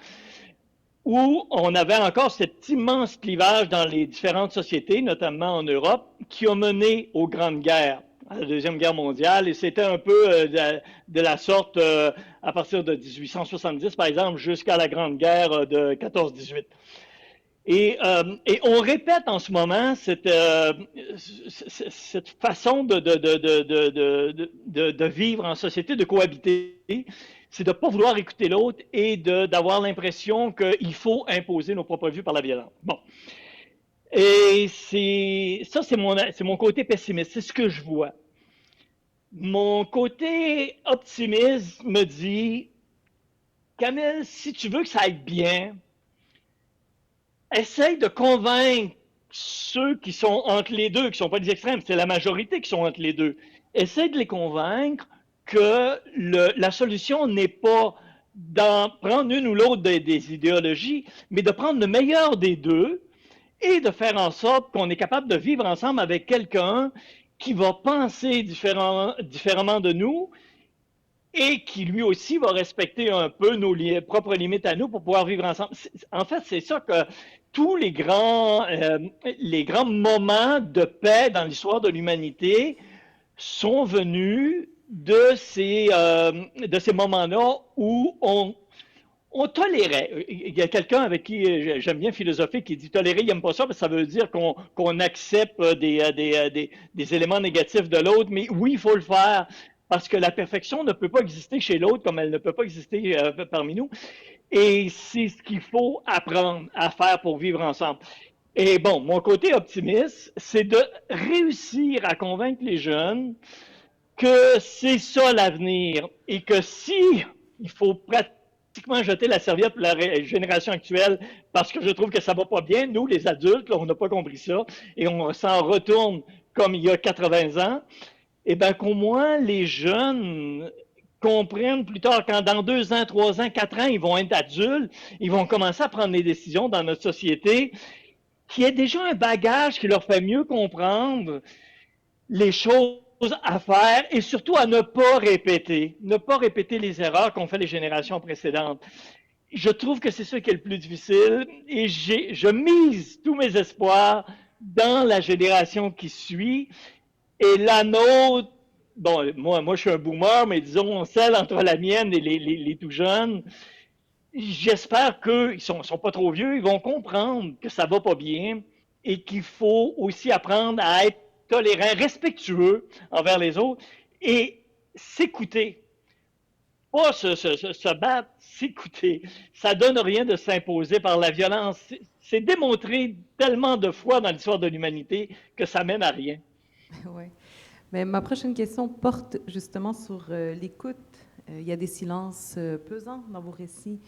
où on avait encore cet immense clivage dans les différentes sociétés, notamment en Europe, qui a mené aux grandes guerres, à la Deuxième Guerre mondiale, et c'était un peu de la sorte à partir de 1870, par exemple, jusqu'à la Grande Guerre de 14-18. Et on répète en ce moment cette façon de vivre en société, de cohabiter, c'est de ne pas vouloir écouter l'autre et d'avoir l'impression qu'il faut imposer nos propres vues par la violence. Bon. Et ça, c'est mon côté pessimiste, c'est ce que je vois. Mon côté optimiste me dit, Camille, si tu veux que ça aille bien, essaye de convaincre ceux qui sont entre les deux, qui ne sont pas des extrêmes, c'est la majorité qui sont entre les deux. Essaye de les convaincre que la solution n'est pas d'en prendre une ou l'autre des idéologies, mais de prendre le meilleur des deux et de faire en sorte qu'on est capable de vivre ensemble avec quelqu'un qui va penser différemment de nous et qui lui aussi va respecter un peu nos propres limites à nous pour pouvoir vivre ensemble. En fait, c'est ça que tous les grands moments de paix dans l'histoire de l'humanité sont venus de ces moments-là où on tolérait. Il y a quelqu'un avec qui j'aime bien philosopher qui dit tolérer, il n'aime pas ça, parce que ça veut dire qu'on accepte des éléments négatifs de l'autre. Mais oui, il faut le faire, parce que la perfection ne peut pas exister chez l'autre comme elle ne peut pas exister parmi nous. Et c'est ce qu'il faut apprendre à faire pour vivre ensemble. Et bon, mon côté optimiste, c'est de réussir à convaincre les jeunes que c'est ça l'avenir et que si il faut pratiquement jeter la serviette pour la génération actuelle parce que je trouve que ça va pas bien, nous les adultes, là, on n'a pas compris ça et on s'en retourne comme il y a 80 ans, et bien qu'au moins les jeunes comprennent plus tard, quand dans 2 ans, 3 ans, 4 ans, ils vont être adultes, ils vont commencer à prendre des décisions dans notre société, qui est déjà un bagage qui leur fait mieux comprendre les choses à faire et surtout à ne pas répéter les erreurs qu'ont fait les générations précédentes. Je trouve que c'est ça qui est le plus difficile et je mise tous mes espoirs dans la génération qui suit et la nôtre. Bon, moi, je suis un boomer, mais disons, celle entre la mienne et les tout jeunes, j'espère qu'ils sont pas trop vieux, ils vont comprendre que ça va pas bien et qu'il faut aussi apprendre à être tolérant, respectueux envers les autres et s'écouter. Pas se battre, s'écouter. Ça donne rien de s'imposer par la violence. C'est démontré tellement de fois dans l'histoire de l'humanité que ça mène à rien. Oui. Mais ma prochaine question porte justement sur l'écoute. Il y a des silences pesants dans vos récits,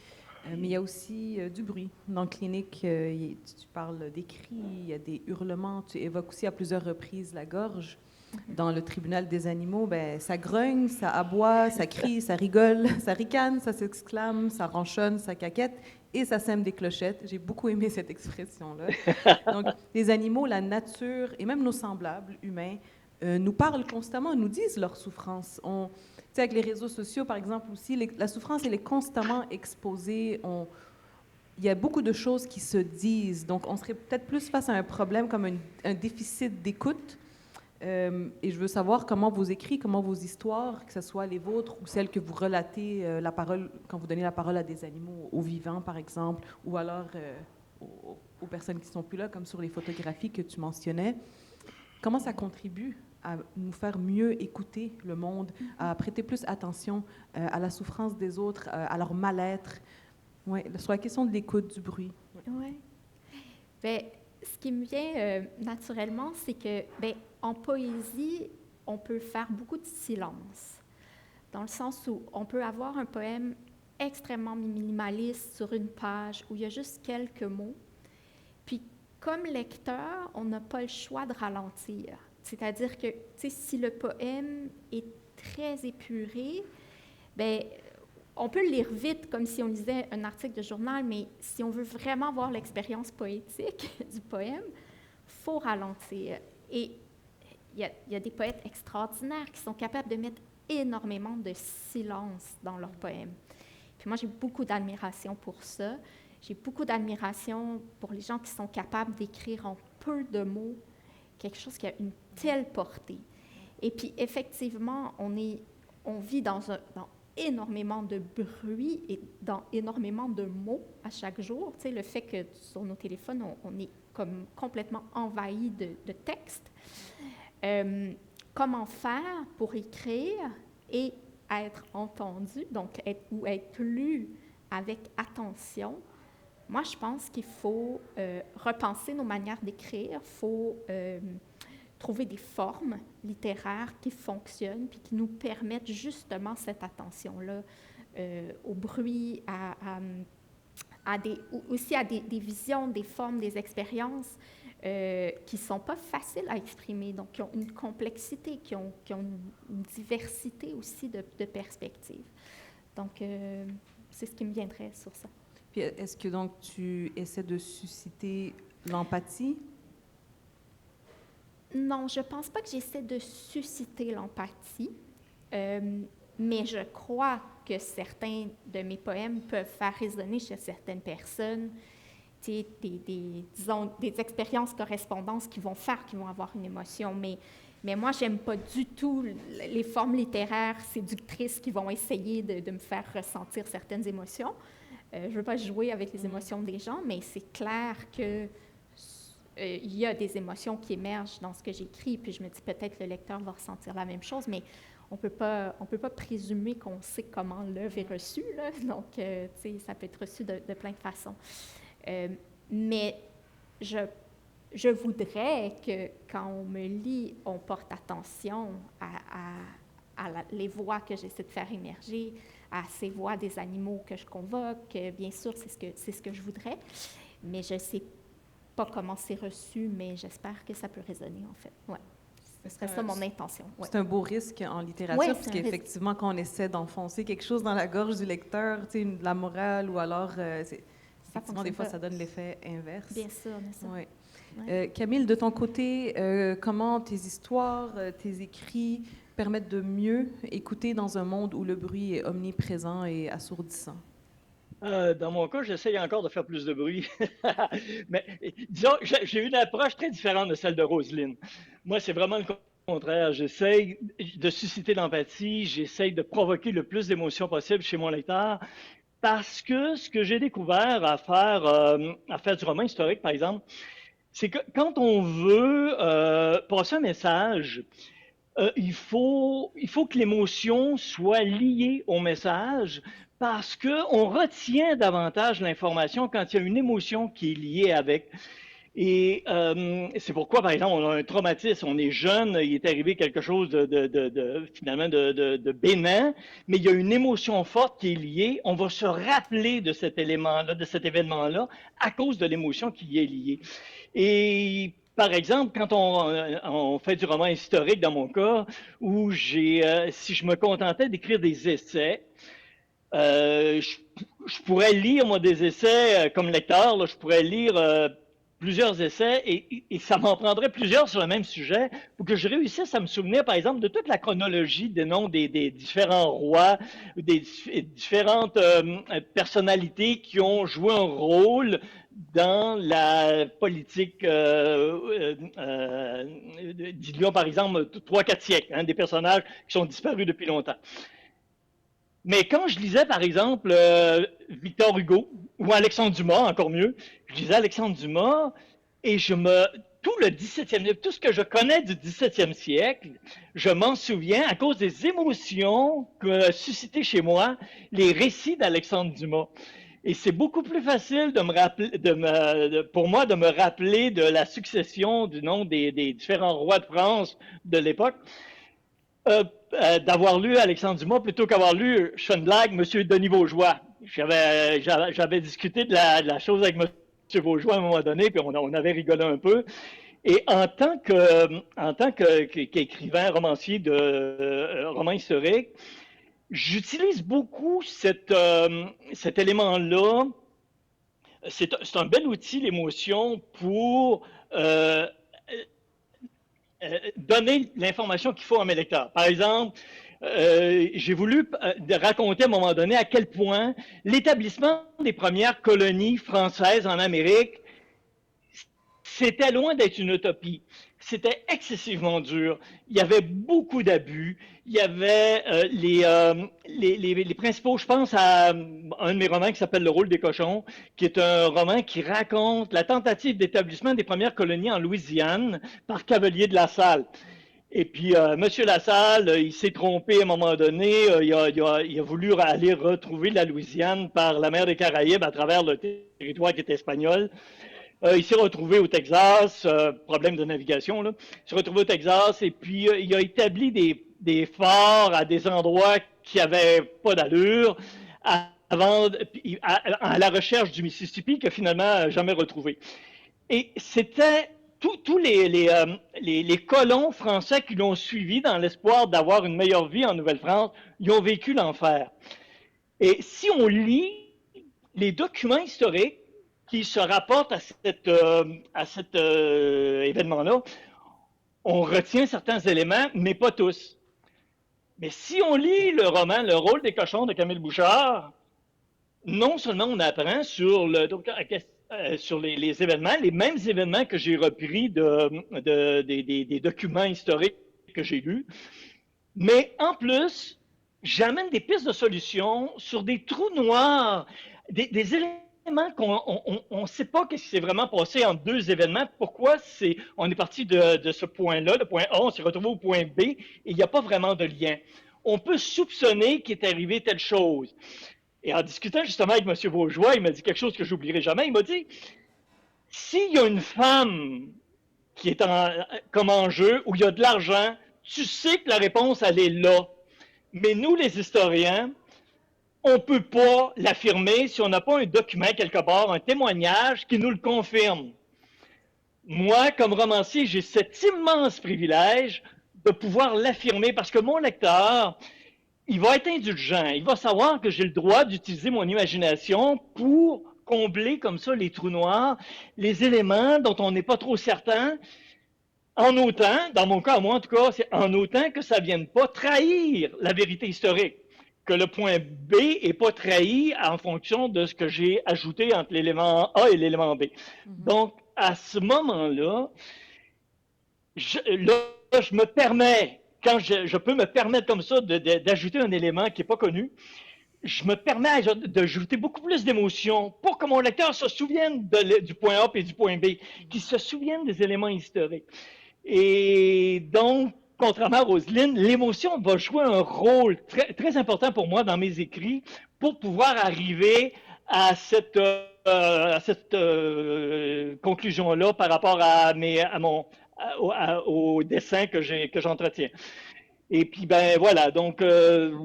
mais il y a aussi du bruit. Dans Clinique, tu parles des cris, il y a des hurlements. Tu évoques aussi à plusieurs reprises la gorge. Dans le tribunal des animaux, ben, ça grogne, ça aboie, ça crie, ça rigole, ça ricane, ça s'exclame, ça ronchonne, ça caquette et ça sème des clochettes. J'ai beaucoup aimé cette expression-là. Donc, les animaux, la nature et même nos semblables humains nous parlent constamment, nous disent leur souffrance. Avec les réseaux sociaux, par exemple, aussi, la souffrance, elle est constamment exposée. Il y a beaucoup de choses qui se disent. Donc, on serait peut-être plus face à un problème comme un déficit d'écoute. Et je veux savoir comment vos écrits, comment vos histoires, que ce soit les vôtres ou celles que vous relatez, la parole, quand vous donnez la parole à des animaux, aux vivants, par exemple, ou alors aux personnes qui ne sont plus là, comme sur les photographies que tu mentionnais, comment ça contribue à nous faire mieux écouter le monde, à prêter plus attention à la souffrance des autres, à leur mal-être? Ouais, sur la question de l'écoute, du bruit. Oui. Bien, ce qui me vient naturellement, c'est que, bien, en poésie, on peut faire beaucoup de silence, dans le sens où on peut avoir un poème extrêmement minimaliste sur une page où il y a juste quelques mots. Puis, comme lecteur, on n'a pas le choix de ralentir. C'est-à-dire que, si le poème est très épuré, bien, on peut le lire vite, comme si on lisait un article de journal, mais si on veut vraiment voir l'expérience poétique du poème, il faut ralentir. Et il y a des poètes extraordinaires qui sont capables de mettre énormément de silence dans leurs poèmes. Puis moi, j'ai beaucoup d'admiration pour ça. J'ai beaucoup d'admiration pour les gens qui sont capables d'écrire en peu de mots quelque chose qui a une telle portée. Et puis, effectivement, on vit dans énormément de bruit et dans énormément de mots à chaque jour. Tu sais, le fait que sur nos téléphones, on est comme complètement envahi de textes. Comment faire pour écrire et être entendu, donc être lu avec attention? Moi, je pense qu'il faut repenser nos manières d'écrire, il faut trouver des formes littéraires qui fonctionnent puis qui nous permettent justement cette attention-là au bruit, aussi à des visions, des formes, des expériences qui ne sont pas faciles à exprimer, donc qui ont une complexité, qui ont une diversité aussi de perspectives. Donc, c'est ce qui me viendrait sur ça. Puis est-ce que donc tu essaies de susciter l'empathie? Non, je ne pense pas que j'essaie de susciter l'empathie, mais je crois que certains de mes poèmes peuvent faire résonner chez certaines personnes disons, des expériences correspondances qui vont avoir une émotion. Mais moi, je n'aime pas du tout les formes littéraires séductrices qui vont essayer de me faire ressentir certaines émotions. Je ne veux pas jouer avec les émotions des gens, mais c'est clair que il y a des émotions qui émergent dans ce que j'écris, puis je me dis peut-être le lecteur va ressentir la même chose, mais on peut pas présumer qu'on sait comment l'œuvre est reçue, là. Donc, ça peut être reçu de plein de façons. Mais je voudrais que quand on me lit, on porte attention à les voix que j'essaie de faire émerger, à ces voix des animaux que je convoque. Bien sûr, c'est ce que je voudrais, mais je ne sais pas comment c'est reçu, mais j'espère que ça peut résonner, en fait. Ouais. Ce serait ça mon intention. Ouais. C'est un beau risque en littérature, ouais, parce qu'effectivement, quand on essaie d'enfoncer quelque chose dans la gorge du lecteur, de la morale, ou alors, effectivement, des fois, ça donne l'effet inverse. Bien sûr, bien sûr. Ouais. Ouais. Camille, de ton côté, comment tes histoires, tes écrits permettent de mieux écouter dans un monde où le bruit est omniprésent et assourdissant? Dans mon cas, j'essaye encore de faire plus de bruit. Mais disons, j'ai une approche très différente de celle de Roselyne. Moi, c'est vraiment le contraire. J'essaye de susciter l'empathie, j'essaye de provoquer le plus d'émotions possible chez mon lecteur, parce que ce que j'ai découvert à faire du roman historique, par exemple, c'est que quand on veut passer un message, il faut que l'émotion soit liée au message, parce qu'on retient davantage l'information quand il y a une émotion qui est liée avec. Et c'est pourquoi, par exemple, on a un traumatisme, on est jeune, il est arrivé quelque chose finalement de bénin, mais il y a une émotion forte qui est liée. On va se rappeler de cet élément-là, de cet événement-là, à cause de l'émotion qui y est liée. Et par exemple, quand on fait du roman historique, dans mon cas, où si je me contentais d'écrire des essais, je pourrais lire, moi, des essais comme lecteur, là, je pourrais lire plusieurs essais et ça m'en prendrait plusieurs sur le même sujet pour que je réussisse à me souvenir, par exemple, de toute la chronologie des noms des différents rois, des différentes personnalités qui ont joué un rôle dans la politique disons, par exemple, 3-4 siècles, hein, des personnages qui sont disparus depuis longtemps. Mais quand je lisais, par exemple, Victor Hugo ou Alexandre Dumas, encore mieux, je lisais Alexandre Dumas et tout le 17e, tout ce que je connais du 17e siècle, je m'en souviens à cause des émotions que suscitaient chez moi les récits d'Alexandre Dumas. Et c'est beaucoup plus facile pour moi de me rappeler de la succession du nom des différents rois de France de l'époque. D'avoir lu Alexandre Dumas plutôt qu'avoir lu Schönblag, M. Denis Vaugeois. J'avais discuté de la chose avec M. Vaugeois à un moment donné, puis on avait rigolé un peu. Et en tant qu'écrivain, romancier de romans historiques, j'utilise beaucoup cet élément-là. C'est un bel outil, l'émotion, pour donner l'information qu'il faut à mes lecteurs. Par exemple, j'ai voulu raconter à un moment donné à quel point l'établissement des premières colonies françaises en Amérique, c'était loin d'être une utopie. C'était excessivement dur. Il y avait beaucoup d'abus. Il y avait les principaux, je pense à un de mes romans qui s'appelle Le rôle des cochons, qui est un roman qui raconte la tentative d'établissement des premières colonies en Louisiane par Cavelier de La Salle. Et puis, M. Lassalle, il s'est trompé à un moment donné. Il a voulu aller retrouver la Louisiane par la mer des Caraïbes à travers le territoire qui était espagnol. Il s'est retrouvé au Texas, problème de navigation, là. Il s'est retrouvé au Texas et puis il a établi des forts à des endroits qui n'avaient pas d'allure à la recherche du Mississippi qu'il n'a finalement jamais retrouvé. Et c'était tous les colons français qui l'ont suivi dans l'espoir d'avoir une meilleure vie en Nouvelle-France, ils ont vécu l'enfer. Et si on lit les documents historiques qui se rapportent à cet événement-là, on retient certains éléments, mais pas tous. Mais si on lit le roman Le rôle des cochons de Camille Bouchard, non seulement on apprend sur les événements, les mêmes événements que j'ai repris des documents historiques que j'ai lus, mais en plus, j'amène des pistes de solutions sur des trous noirs, des éléments qu'on ne sait pas ce qui s'est vraiment passé entre deux événements. Pourquoi on est parti de ce point-là, le point A, on s'est retrouvé au point B, et il n'y a pas vraiment de lien. On peut soupçonner qu'il est arrivé telle chose. Et en discutant justement avec M. Vaugeois, il m'a dit quelque chose que j'oublierai jamais. Il m'a dit, s'il y a une femme qui est comme en jeu, où il y a de l'argent, tu sais que la réponse, elle est là. Mais nous, les historiens, on ne peut pas l'affirmer si on n'a pas un document quelque part, un témoignage qui nous le confirme. Moi, comme romancier, j'ai cet immense privilège de pouvoir l'affirmer parce que mon lecteur, il va être indulgent. Il va savoir que j'ai le droit d'utiliser mon imagination pour combler comme ça les trous noirs, les éléments dont on n'est pas trop certain, en autant, dans mon cas, moi en tout cas, c'est en autant que ça ne vienne pas trahir la vérité historique, que le point B n'est pas trahi en fonction de ce que j'ai ajouté entre l'élément A et l'élément B. Donc, à ce moment-là, je me permets, quand je peux me permettre comme ça d'ajouter un élément qui n'est pas connu, je me permets d'ajouter beaucoup plus d'émotions pour que mon lecteur se souvienne du point A et du point B, qu'il se souvienne des éléments historiques. Et donc, contrairement à Roselyne, l'émotion va jouer un rôle très, très important pour moi dans mes écrits pour pouvoir arriver à cette conclusion-là par rapport au dessin que j'entretiens. Et puis, ben voilà, donc, je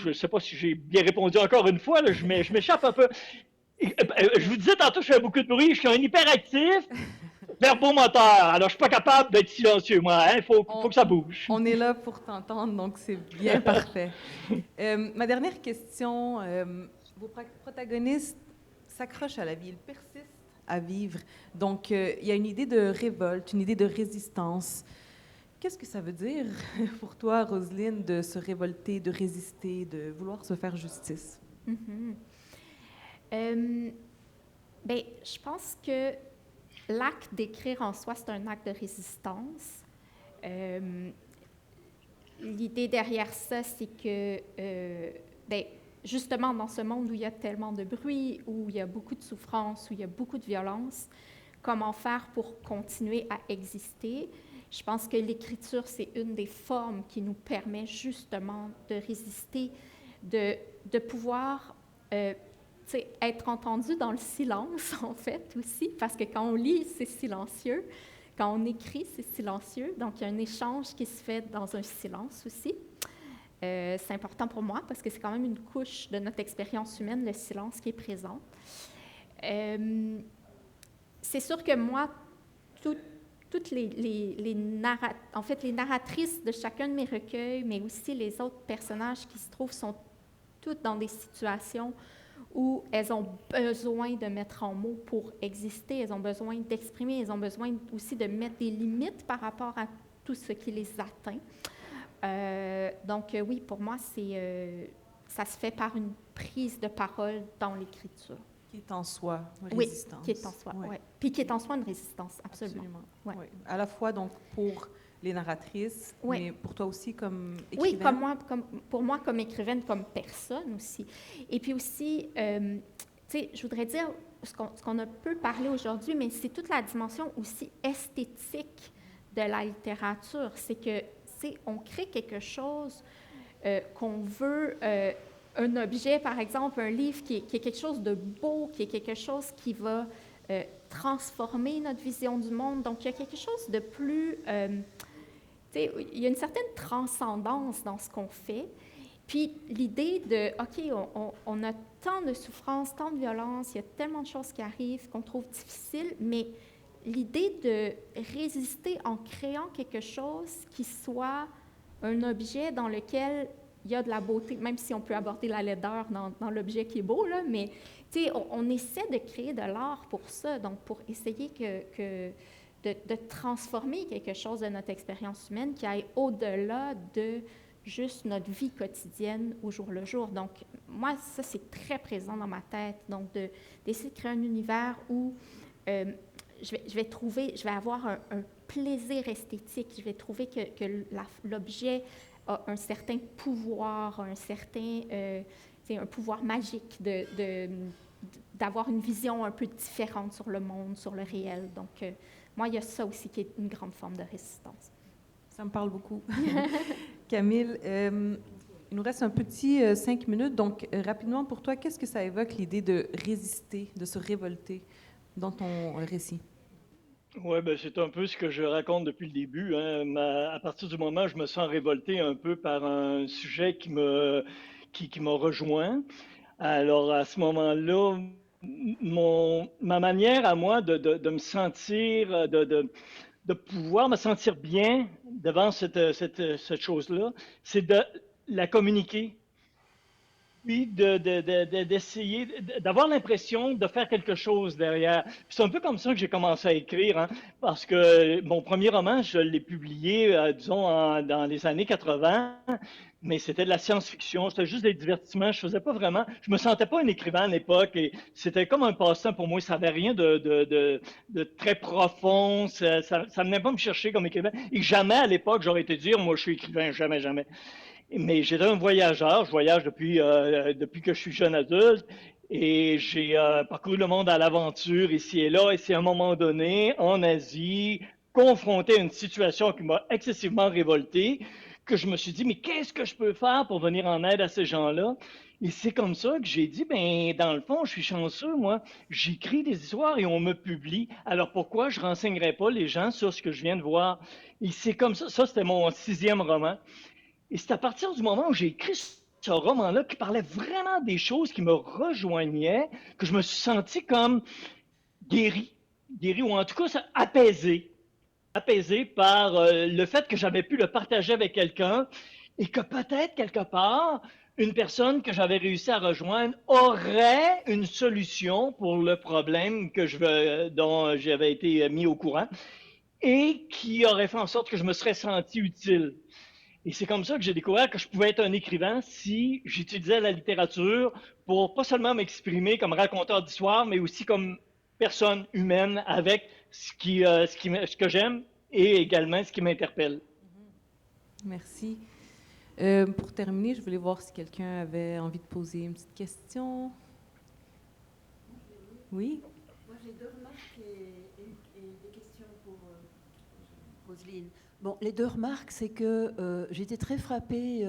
ne sais pas si j'ai bien répondu encore une fois, là, je m'échappe un peu. Je vous disais tantôt, je fais beaucoup de bruit, je suis un hyperactif. Verbomoteur. Alors, je ne suis pas capable d'être silencieux, moi. Il faut que ça bouge. On est là pour t'entendre, donc c'est bien parfait. Ma dernière question, vos protagonistes s'accrochent à la vie, ils persistent à vivre. Donc, il y a une idée de révolte, une idée de résistance. Qu'est-ce que ça veut dire pour toi, Roselyne, de se révolter, de résister, de vouloir se faire justice? Bien, je pense que l'acte d'écrire en soi, c'est un acte de résistance. L'idée derrière ça, c'est que, justement, dans ce monde où il y a tellement de bruit, où il y a beaucoup de souffrance, où il y a beaucoup de violence, comment faire pour continuer à exister? Je pense que l'écriture, c'est une des formes qui nous permet justement de résister, de pouvoir être entendu dans le silence, en fait, aussi, parce que quand on lit, c'est silencieux. Quand on écrit, c'est silencieux. Donc, il y a un échange qui se fait dans un silence aussi. C'est important pour moi parce que c'est quand même une couche de notre expérience humaine, le silence qui est présent. C'est sûr que moi, toutes les narratrices de chacun de mes recueils, mais aussi les autres personnages qui se trouvent, sont toutes dans des situations où elles ont besoin de mettre en mots pour exister, elles ont besoin d'exprimer, elles ont besoin aussi de mettre des limites par rapport à tout ce qui les atteint. Donc oui, pour moi, ça se fait par une prise de parole dans l'écriture. Qui est en soi une résistance. Oui, qui est en soi, oui. Puis qui est en soi une résistance, absolument. Ouais. Oui. À la fois donc pour les narratrices, mais pour toi aussi comme écrivaine. Oui, pour moi comme écrivaine, comme personne aussi. Et puis aussi, tu sais, je voudrais dire ce qu'on a peu parlé aujourd'hui, mais c'est toute la dimension aussi esthétique de la littérature. C'est que, tu sais, on crée quelque chose qu'on veut, un objet, par exemple, un livre qui est quelque chose de beau, qui est quelque chose qui va transformer notre vision du monde. Donc, il y a quelque chose de plus... il y a une certaine transcendance dans ce qu'on fait. Puis l'idée de, OK, on a tant de souffrance, tant de violence, il y a tellement de choses qui arrivent qu'on trouve difficiles, mais l'idée de résister en créant quelque chose qui soit un objet dans lequel il y a de la beauté, même si on peut aborder la laideur dans l'objet qui est beau, là, mais on essaie de créer de l'art pour ça, donc pour essayer de transformer quelque chose de notre expérience humaine qui aille au-delà de juste notre vie quotidienne au jour le jour. Donc, moi, ça, c'est très présent dans ma tête, donc d'essayer de créer un univers où je vais avoir un plaisir esthétique, je vais trouver que l'objet a un certain pouvoir, un pouvoir magique d'avoir une vision un peu différente sur le monde, sur le réel. Donc, moi, il y a ça aussi qui est une grande forme de résistance. Ça me parle beaucoup. Camille, il nous reste un petit 5 minutes. Donc, rapidement, pour toi, qu'est-ce que ça évoque l'idée de résister, de se révolter dans ton récit? Oui, ben, c'est un peu ce que je raconte depuis le début, hein. À partir du moment où je me sens révolté un peu par un sujet qui m'a rejoint, alors à ce moment-là, ma manière à moi de me sentir, de pouvoir me sentir bien devant cette chose-là, c'est de la communiquer. Puis d'essayer d'avoir l'impression de faire quelque chose derrière. C'est un peu comme ça que j'ai commencé à écrire, hein, parce que mon premier roman, je l'ai publié, disons, dans les années 80, mais c'était de la science-fiction, c'était juste des divertissements, je faisais pas vraiment, je me sentais pas un écrivain à l'époque, et c'était comme un passe-temps pour moi, ça n'avait rien de très profond, ça venait pas me chercher comme écrivain, et jamais à l'époque j'aurais été dire, moi je suis écrivain, jamais, jamais. Mais j'étais un voyageur. Je voyage depuis que je suis jeune adulte. Et j'ai parcouru le monde à l'aventure ici et là. Et c'est à un moment donné, en Asie, confronté à une situation qui m'a excessivement révolté, que je me suis dit, mais qu'est-ce que je peux faire pour venir en aide à ces gens-là? Et c'est comme ça que j'ai dit, ben, dans le fond, je suis chanceux, moi. J'écris des histoires et on me publie. Alors pourquoi je renseignerais pas les gens sur ce que je viens de voir? Et c'est comme ça. Ça, c'était mon 6e roman. Et c'est à partir du moment où j'ai écrit ce roman-là qui parlait vraiment des choses qui me rejoignaient, que je me suis senti comme guéri, ou en tout cas apaisé par le fait que j'avais pu le partager avec quelqu'un et que peut-être quelque part, une personne que j'avais réussi à rejoindre aurait une solution pour le problème dont j'avais été mis au courant et qui aurait fait en sorte que je me serais senti utile. Et c'est comme ça que j'ai découvert que je pouvais être un écrivain si j'utilisais la littérature pour pas seulement m'exprimer comme raconteur d'histoire, mais aussi comme personne humaine avec ce que j'aime et également ce qui m'interpelle. Merci. Pour terminer, je voulais voir si quelqu'un avait envie de poser une petite question. Oui? Moi, j'ai 2 remarques et des questions pour Roselyne. Bon, les 2 remarques, c'est que j'ai été très frappée,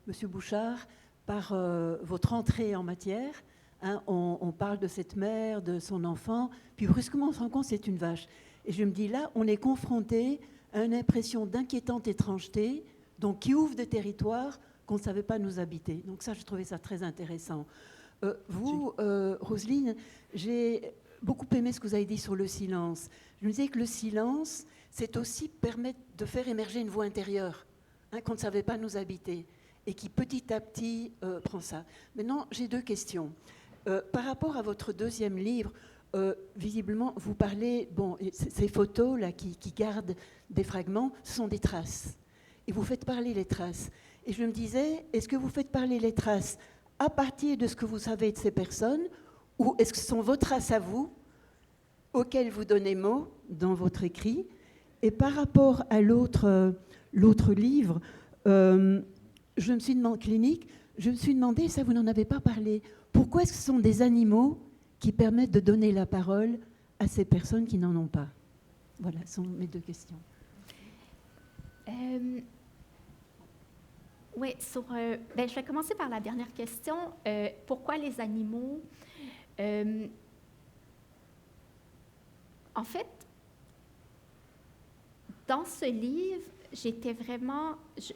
Monsieur Bouchard, par votre entrée en matière. Hein, on parle de cette mère, de son enfant, puis brusquement on se rend compte que c'est une vache. Et je me dis là, on est confronté à une impression d'inquiétante étrangeté, donc qui ouvre des territoires qu'on ne savait pas nous habiter. Donc ça, je trouvais ça très intéressant. Vous, Roselyne, j'ai beaucoup aimé ce que vous avez dit sur le silence. Je me disais que le silence, c'est aussi permettre de faire émerger une voix intérieure, hein, qu'on ne savait pas nous habiter, et qui petit à petit prend ça. Maintenant, j'ai 2 questions. Par rapport à votre 2e livre, visiblement, vous parlez, bon, ces photos-là qui gardent des fragments, ce sont des traces. Et vous faites parler les traces. Et je me disais, est-ce que vous faites parler les traces à partir de ce que vous savez de ces personnes, ou est-ce que ce sont vos traces à vous, auxquelles vous donnez mot dans votre écrit? Et par rapport à l'autre livre, je me suis demandé, ça vous n'en avez pas parlé, pourquoi est-ce que ce sont des animaux qui permettent de donner la parole à ces personnes qui n'en ont pas? Voilà, ce sont mes 2 questions. Oui, je vais commencer par la dernière question. Pourquoi les animaux? En fait, dans ce livre, j'étais vraiment... Je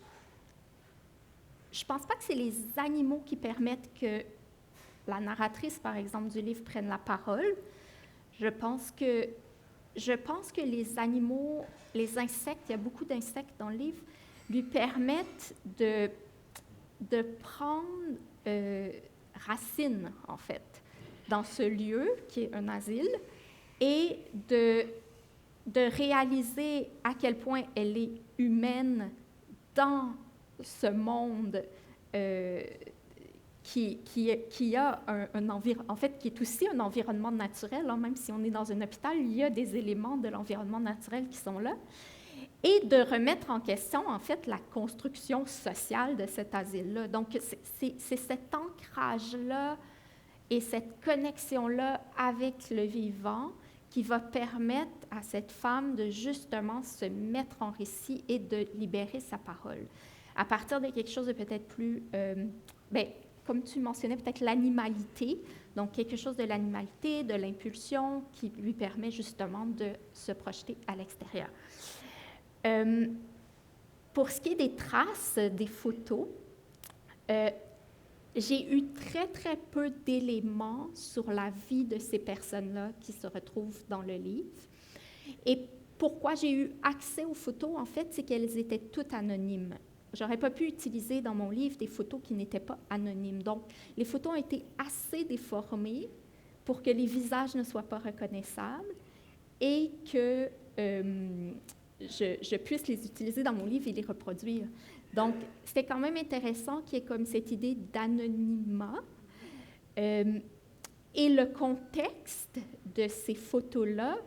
ne pense pas que c'est les animaux qui permettent que la narratrice, par exemple, du livre prenne la parole. Je pense que les animaux, les insectes, il y a beaucoup d'insectes dans le livre, lui permettent de prendre racine, en fait, dans ce lieu qui est un asile et de réaliser à quel point elle est humaine dans ce monde qui a un environnement, en fait, qui est aussi un environnement naturel, hein, même si on est dans un hôpital, il y a des éléments de l'environnement naturel qui sont là, et de remettre en question, en fait, la construction sociale de cet asile-là. Donc, c'est cet ancrage-là et cette connexion-là avec le vivant qui va permettre à cette femme de justement se mettre en récit et de libérer sa parole. À partir de quelque chose de peut-être plus, comme tu mentionnais, peut-être l'animalité, donc quelque chose de l'animalité, de l'impulsion qui lui permet justement de se projeter à l'extérieur. Pour ce qui est des traces, des photos, j'ai eu très, très peu d'éléments sur la vie de ces personnes-là qui se retrouvent dans le livre. Et pourquoi j'ai eu accès aux photos, en fait, c'est qu'elles étaient toutes anonymes. Je n'aurais pas pu utiliser dans mon livre des photos qui n'étaient pas anonymes. Donc, les photos ont été assez déformées pour que les visages ne soient pas reconnaissables et que je puisse les utiliser dans mon livre et les reproduire. Donc, c'était quand même intéressant qu'il y ait comme cette idée d'anonymat. Et le contexte de ces photos-là,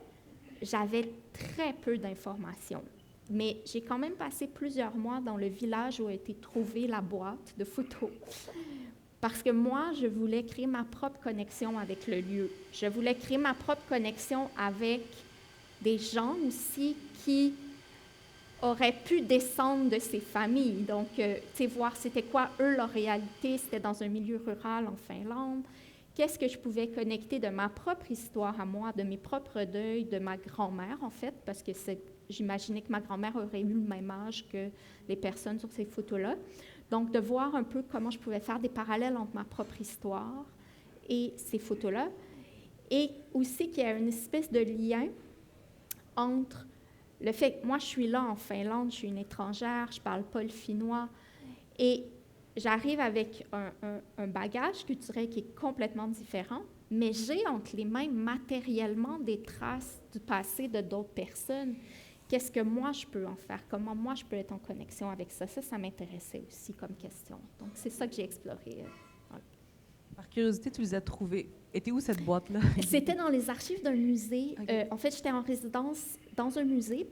j'avais très peu d'informations. Mais j'ai quand même passé plusieurs mois dans le village où a été trouvée la boîte de photos. Parce que moi, je voulais créer ma propre connexion avec le lieu. Je voulais créer ma propre connexion avec des gens aussi qui auraient pu descendre de ces familles. Donc, tu sais, voir c'était quoi, eux, leur réalité. C'était dans un milieu rural en Finlande. Qu'est-ce que je pouvais connecter de ma propre histoire à moi, de mes propres deuils, de ma grand-mère, en fait, parce que j'imaginais que ma grand-mère aurait eu le même âge que les personnes sur ces photos-là. Donc, de voir un peu comment je pouvais faire des parallèles entre ma propre histoire et ces photos-là. Et aussi qu'il y a une espèce de lien entre le fait que moi, je suis là en Finlande, je suis une étrangère, je ne parle pas le finnois, et j'arrive avec un bagage culturel qui est complètement différent, mais j'ai entre les mains matériellement des traces du passé de d'autres personnes. Qu'est-ce que moi, je peux en faire? Comment moi, je peux être en connexion avec ça? Ça m'intéressait aussi comme question. Donc, c'est ça que j'ai exploré. Par curiosité, tu les as trouvées. Était où cette boîte-là? C'était dans les archives d'un musée. Okay. En fait, j'étais en résidence dans un musée.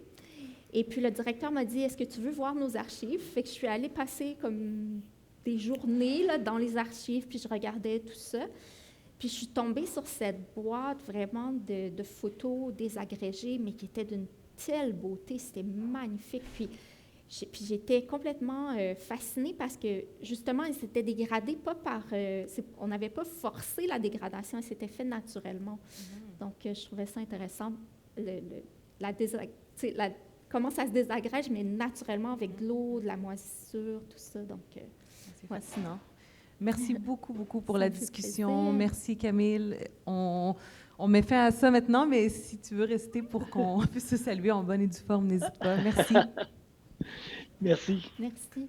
Et puis, le directeur m'a dit, est-ce que tu veux voir nos archives? Fait que je suis allée passer comme des journées là, dans les archives, puis je regardais tout ça. Puis, je suis tombée sur cette boîte vraiment de photos désagrégées, mais qui était d'une telle beauté, c'était magnifique. Puis j'étais complètement fascinée parce que, justement, elle s'était dégradée pas par... on n'avait pas forcé la dégradation, elle s'était faite naturellement. Donc, je trouvais ça intéressant, comment ça se désagrège, mais naturellement avec de l'eau, de la moisissure, tout ça. Donc, c'est fascinant. Merci beaucoup, beaucoup pour ça la me fait discussion. plaisir. Merci, Camille. On met fin à ça maintenant, mais si tu veux rester pour qu'on puisse se saluer en bonne et due forme, n'hésite pas. Merci. Merci. Merci.